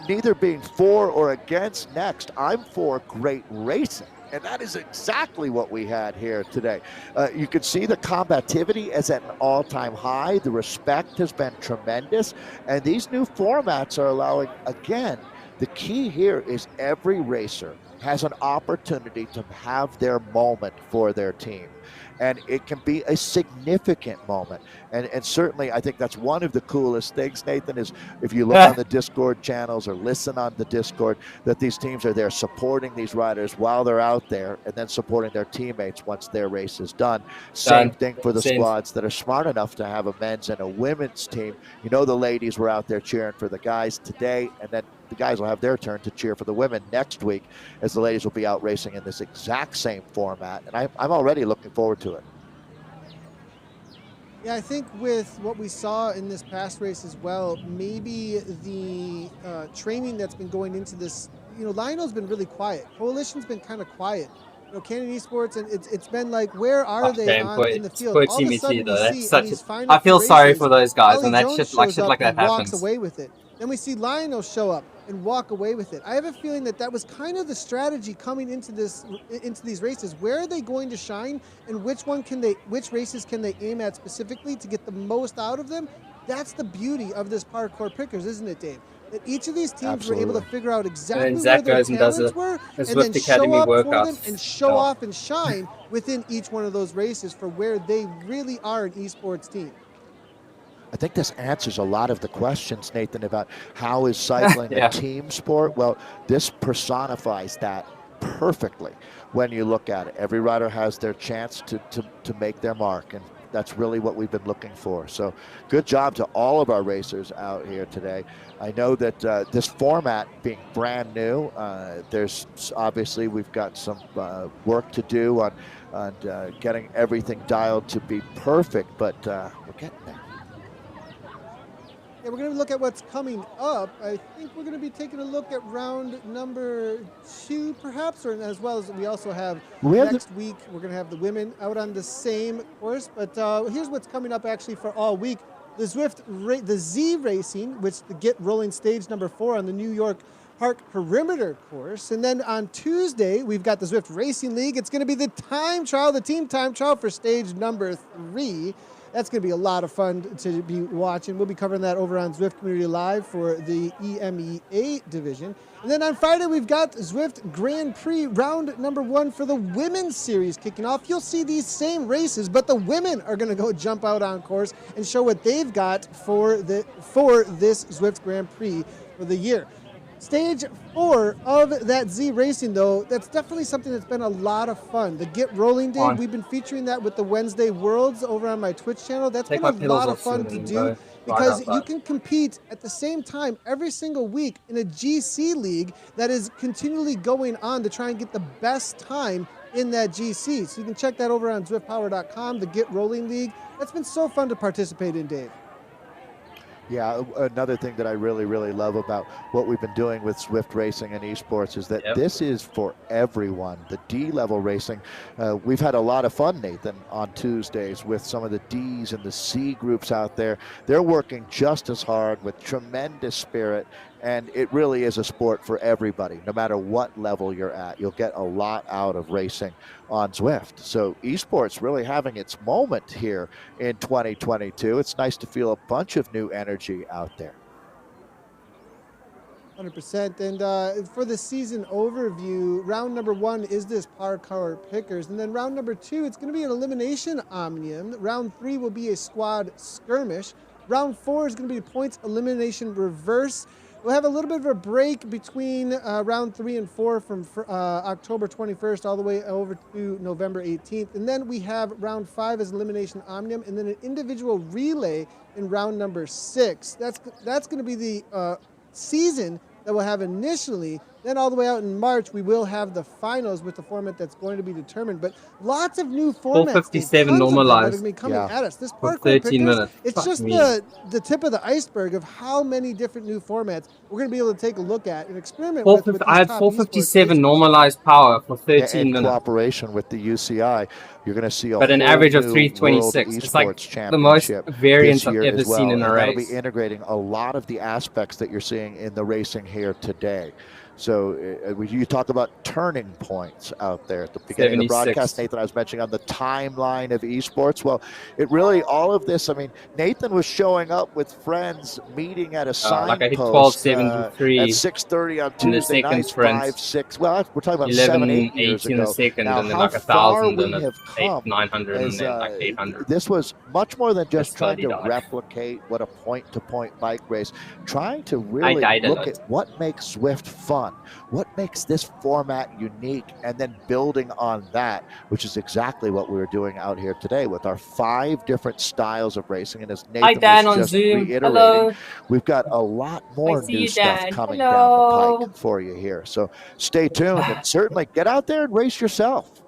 neither being for or against NeXT, I'm for great racing. And that is exactly what we had here today. You can see the combativity is at an all-time high. The respect has been tremendous. And these new formats are allowing, again, the key here is every racer has an opportunity to have their moment for their team. And it can be a significant moment. And certainly, I think that's one of the coolest things, Nathan, is if you look on the Discord channels or listen on the Discord, that these teams are there supporting these riders while they're out there and then supporting their teammates once their race is done. Same thing for the squads that are smart enough to have a men's and a women's team. You know, the ladies were out there cheering for the guys today, and then the guys will have their turn to cheer for the women next week as the ladies will be out racing in this exact same format. And I'm already looking forward to it. Yeah, I think with what we saw in this past race as well, maybe the training that's been going into this, you know, Lionel's been really quiet. Coalition's been kind of quiet. You know, Canon Esports, and it's been like, where are they in the field? All of a sudden we see in these final I feel sorry for those guys Ollie when that Jones shit shows up like that and happens. walks away with it. Then we see Lionel show up and walk away with it. I have a feeling that that was kind of the strategy coming into these races. Where are they going to shine, and which races can they aim at specifically to get the most out of them? That's the beauty of this parkour pickers, isn't it, Dave? That each of these teams were Absolutely. able to figure out exactly And where Zach their goes and does talents a were, and Zwift then show Academy up for workout. them and show Oh. off and shine within each one of those races for where they really are an esports team. I think this answers a lot of the questions, Nathan, about how is cycling Yeah. a team sport. Well, this personifies that perfectly when you look at it. Every rider has their chance to make their mark, and that's really what we've been looking for. So good job to all of our racers out here today. I know that this format being brand new, there's obviously we've got some work to do on getting everything dialed to be perfect, but we're getting there. Yeah, we're going to look at what's coming up. I think we're going to be taking a look at round number 2, perhaps, or as well as we also have next week. We're going to have the women out on the same course. But here's what's coming up actually for all week. The Zwift, the Z Racing, which the Get Rolling stage number 4 on the New York Park Perimeter course. And then on Tuesday, we've got the Zwift Racing League. It's going to be the time trial, the team time trial for stage number 3. That's going to be a lot of fun to be watching. We'll be covering that over on Zwift Community Live for the EMEA division. And then on Friday, we've got Zwift Grand Prix round number 1 for the women's series kicking off. You'll see these same races, but the women are going to go jump out on course and show what they've got for this Zwift Grand Prix for the year. Stage 4 of that Z Racing, though, that's definitely something that's been a lot of fun. The Get Rolling Day, we've been featuring that with the Wednesday Worlds over on my Twitch channel. That's been a lot of fun to do because you can compete at the same time every single week in a GC league that is continually going on to try and get the best time in that GC. So you can check that over on ZwiftPower.com, the Get Rolling League. That's been so fun to participate in, Dave. Yeah, another thing that I really, really love about what we've been doing with Zwift Racing and esports is that this is for everyone. The D-level racing, we've had a lot of fun, Nathan, on Tuesdays with some of the Ds and the C groups out there. They're working just as hard with tremendous spirit, and it really is a sport for everybody. No matter what level you're at, you'll get a lot out of racing on Zwift. So esports really having its moment here in 2022. It's nice to feel a bunch of new energy out there. 100%. And for the season overview, round number 1 is this parkour pickers. And then round number 2, it's going to be an elimination omnium. Round 3 will be a squad skirmish. Round 4 is going to be points elimination reverse. We'll have a little bit of a break between round 3 and 4 from October 21st all the way over to November 18th. And then we have round 5 as elimination omnium, and then an individual relay in round number 6. That's going to be the season that we'll have initially. Then all the way out in March, we will have the finals with the format that's going to be determined. But lots of new formats. 457 normalized. That are going to be coming at us. This For parkour 13 pickers, minutes. it's just the tip of the iceberg of how many different new formats we're going to be able to take a look at and experiment with these I had top 457 normalized power for 13 in minutes. cooperation with the UCI, you're going to see a but an whole average of new 326. World It's like Esports the most Championship variance this year I've ever as well. seen in a And race. that'll be integrating a lot of the aspects that you're seeing in the racing here today. So you talk about turning points out there at the beginning of the broadcast, Nathan. I was mentioning on the timeline of esports. Well, it really, all of this, I mean, Nathan was showing up with friends, meeting at a signpost at 6:30 on Tuesday nights, 5, 6. Well, we're talking about 7, 8 years ago. Now, and then how like 1,000 far we and have come 900 is, and then like 800. this was much more than just trying to $30. replicate what a point-to-point bike race, trying to really look at what makes Zwift fun. What makes this format unique, and then building on that, which is exactly what we were doing out here today with our 5 different styles of racing. And as Nathan was just reiterating, we've got a lot more new stuff coming down the pike for you here. So stay tuned and certainly get out there and race yourself.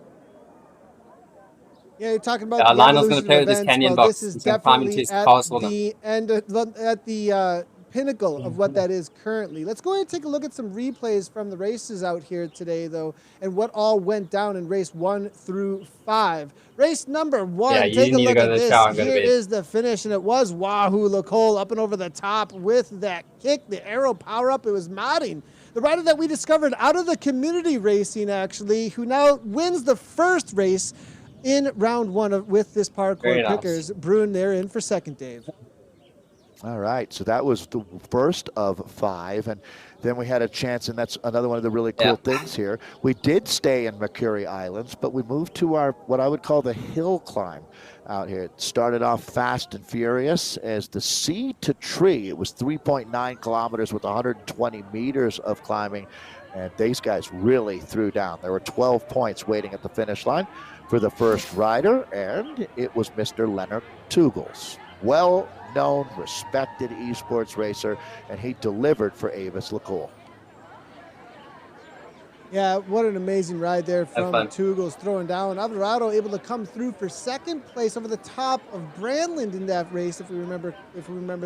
Yeah, you're talking about the Lionel's going to play with events. this canyon Well, box. this is He's going to climb definitely into his castle now. the end, at the pinnacle of what that is currently. Let's go ahead and take a look at some replays from the races out here today, though, and what all went down in race 1 through 5. Race number 1, take a look at this. Here is the finish, and it was Wahoo Lacole up and over the top with that kick, the arrow power up. It was modding. The rider that we discovered out of the community racing, actually, who now wins the first race in round 1 with this parkour pickers. Bruin, they're in for second, Dave. All right, so that was the first of 5, and then we had a chance, and that's another one of the really cool things here. We did stay in Mercury Islands, but we moved to our, what I would call the hill climb out here. It started off fast and furious as the sea to tree. It was 3.9 kilometers with 120 meters of climbing, and these guys really threw down. There were 12 points waiting at the finish line for the first rider, and it was Mr. Leonard Tugels. Well-known, respected esports racer, and he delivered for Avis LaCour. Yeah, what an amazing ride there from Tugels throwing down. Alvarado able to come through for second place over the top of Brandland in that race, if we remember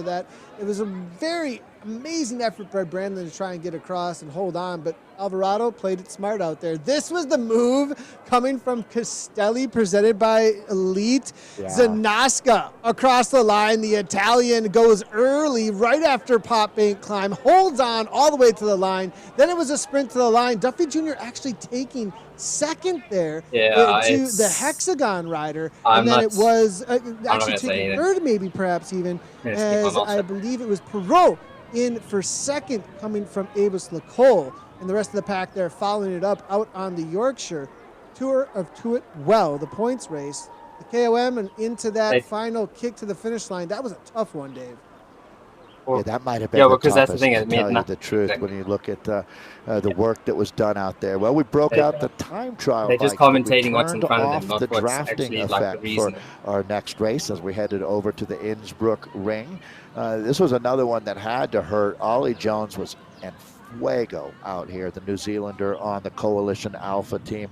that. It was a very amazing effort by Brandland to try and get across and hold on, but Alvarado played it smart out there. This was the move coming from Castelli, presented by Elite. Zanasca across the line. The Italian goes early right after Pop Bank climb, holds on all the way to the line. Then it was a sprint to the line. Duffy Jr. actually taking second there to the Hexagon rider. And then it was actually taking third, maybe perhaps even, as I believe it was Perot in for second, coming from Avis LaCour. And the rest of the pack there following it up out on the Yorkshire Tour of Tuit Well, the points race. The KOM and into that final kick to the finish line. That was a tough one, Dave. Yeah, that might have been the toughest, that's the thing, to tell you the truth, when you look at the work that was done out there. Well, we broke out the time trial. They're just commentating what's in front of them, not the what's drafting actually effect like the reason. for our next race as we headed over to the Innsbruck Ring. This was another one that had to hurt. Ollie Jones was en fuego out here, the New Zealander on the Coalition Alpha team.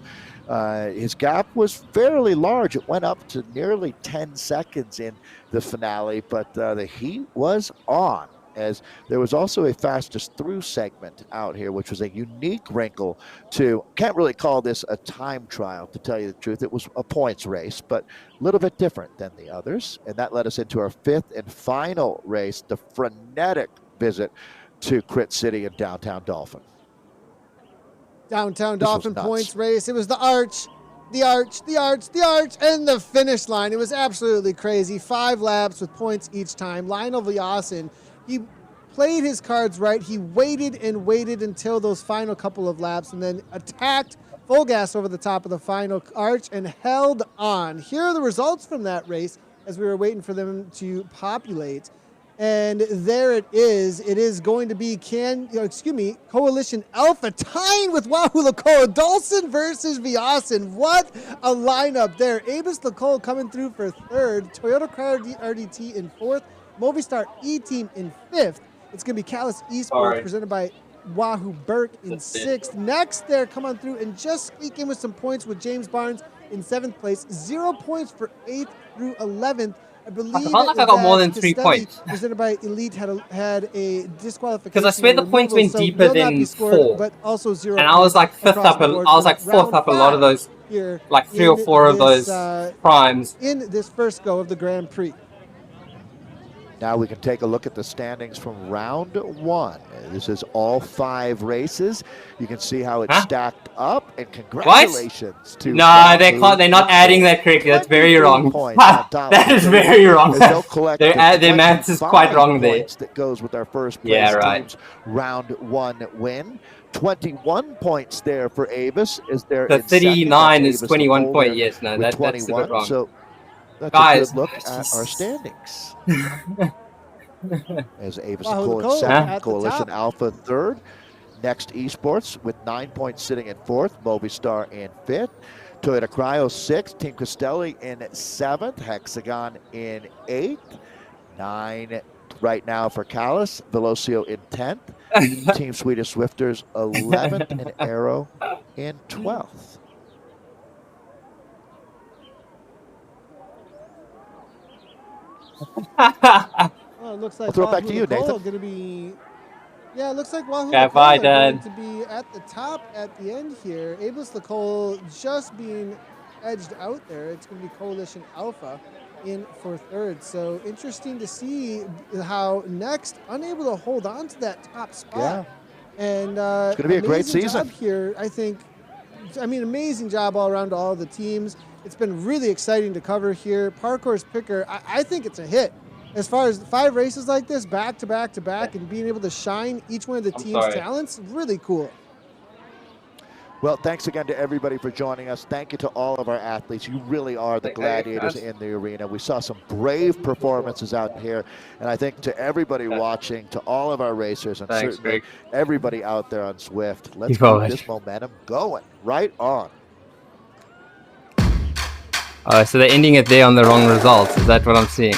His gap was fairly large. It went up to nearly 10 seconds in the finale, but the heat was on, as there was also a fastest through segment out here, which was a unique wrinkle to, can't really call this a time trial, to tell you the truth. It was a points race, but a little bit different than the others. And that led us into our 5th and final race, the frenetic visit to Crit City in downtown Dolphin. Downtown Dolphin points race. It was the arch, and the finish line. It was absolutely crazy. 5 laps with points each time. Lionel Vyasin, he played his cards right. He waited and waited until those final couple of laps and then attacked full gas over the top of the final arch and held on. Here are the results from that race as we were waiting for them to populate. And there it is. It is going to be Coalition Alpha tying with Wahoo LaCour. Dolphin versus Vyasin. What a lineup there. Avis LaCour coming through for 3rd. Toyota Car RDT in 4th. Movistar E-Team in 5th. It's going to be Callus Esports presented by Wahoo Burke in 6th. Next there, come on through and just squeak in with some points with James Barnes in 7th place. 0 points for 8th through 11th. I believe I got more than 3 points. Presented by Elite had a disqualification. Because I swear the points went deeper than scored, 4. But also 0. And I was like 5th up. I was like 4th up a lot of those. Like 3 or 4 of those primes. In this first go of the Grand Prix. Now we can take a look at the standings from round 1. This is all 5 races. You can see how it's stacked up, and congratulations to they're not adding that correctly. That's very wrong. That is very wrong. Their maths is quite wrong there. That goes with our first place team's round 1 win. 21 points there for Avis. The 39 is 21 points. Yes, no, that's a bit wrong. So that's a good look at our standings. As Avis LaCour in 2nd, Coalition Alpha 3rd, NeXT Esports with 9 points sitting in 4th, Movistar in 5th, Toyota Cryo 6th, Team Castelli in 7th, Hexagon in 8th, 9 right now for Callus, Velocio in 10th, Team Swedish Swifters 11th, and Aero in 12th. Well, it looks like I'll throw it back to you, Nathan. It looks like Wahoo LaCour going to be at the top at the end here. Avis LaCour just being edged out there. It's going to be Coalition Alpha in for 3rd. So interesting to see how NeXT unable to hold on to that top spot. Yeah. And it's going to be a great season here. I think. I mean, amazing job all around to all the teams. It's been really exciting to cover here. Parkour's picker, I think it's a hit. as far as 5 races like this, back to back to back, and being able to shine each one of the team's talents, really cool. Well, thanks again to everybody for joining us. Thank you to all of our athletes. You really are the gladiators in the arena. We saw some brave performances out here. And I think to everybody watching, to all of our racers, and certainly everybody out there on Zwift, let's keep this momentum going. Right on. So they're ending it there on the wrong results. Is that what I'm seeing?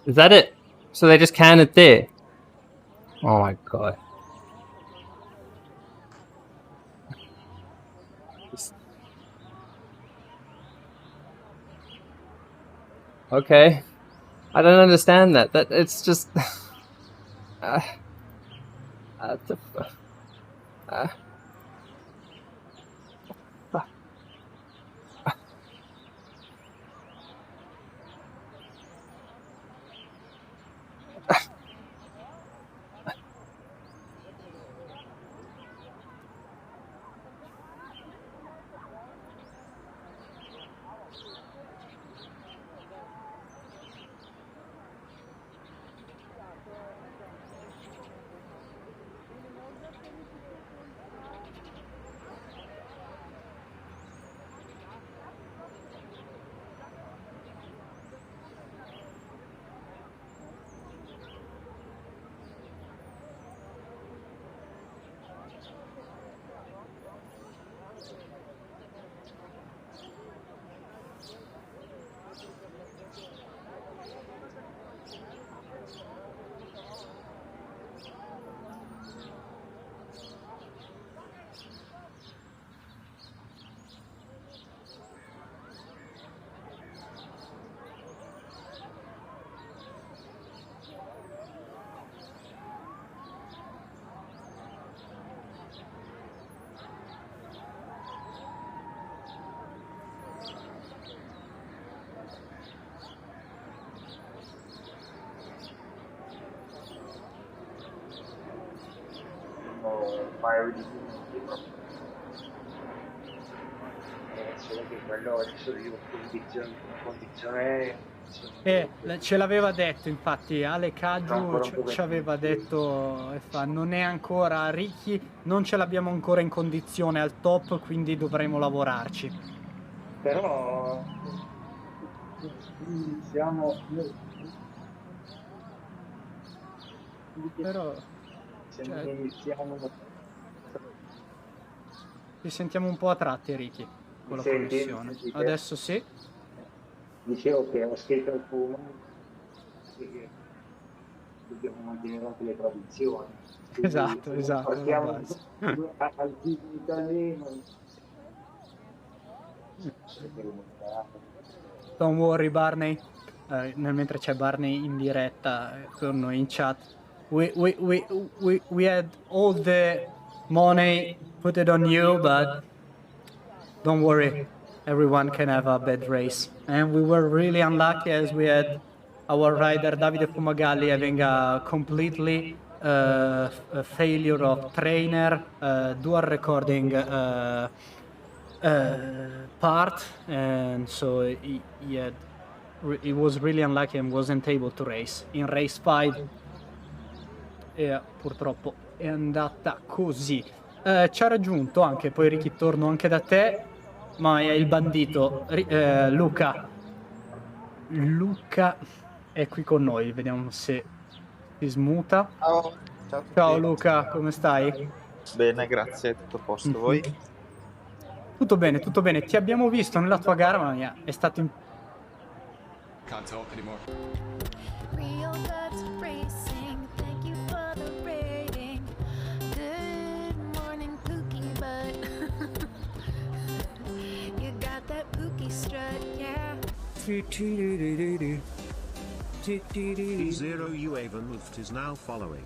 Is that it? So they just can it there? Oh my god. Okay. I don't understand that. That it's just paio di minuti, solo che quello adesso io condizione ce l'aveva detto, infatti Ale Caggiu ci aveva detto non è ancora Ricky, non ce l'abbiamo ancora in condizione al top, quindi dovremo lavorarci. Però siamo ci sentiamo un po' a tratti, Ricky, con la connessione. Adesso sì. Dicevo che ho scritto al Puma che dobbiamo mantenere anche le tradizioni. Esatto. Partiamo al tipo italiano. Don't worry, Barney. Mentre c'è Barney in diretta con noi in chat. We had all the money put it on you, but don't worry. Everyone can have a bad race. And we were really unlucky as we had our rider Davide Fumagalli having a completely a failure of trainer, dual recording part, and so he was really unlucky and wasn't able to race. In race 5 e purtroppo è andata così. Ci ha raggiunto anche, poi Ricky torno anche da te, ma è il bandito Luca è qui con noi, vediamo se si smuta. Ciao Luca, come stai? Bene, grazie, tutto a posto. Voi? Tutto bene, ti abbiamo visto nella tua gara, ma è stato Your guts racing. Thank you for the rating. Good morning, Pookie Butt. You got that Pookie strut, yeah. Zero Uavenluft is now following.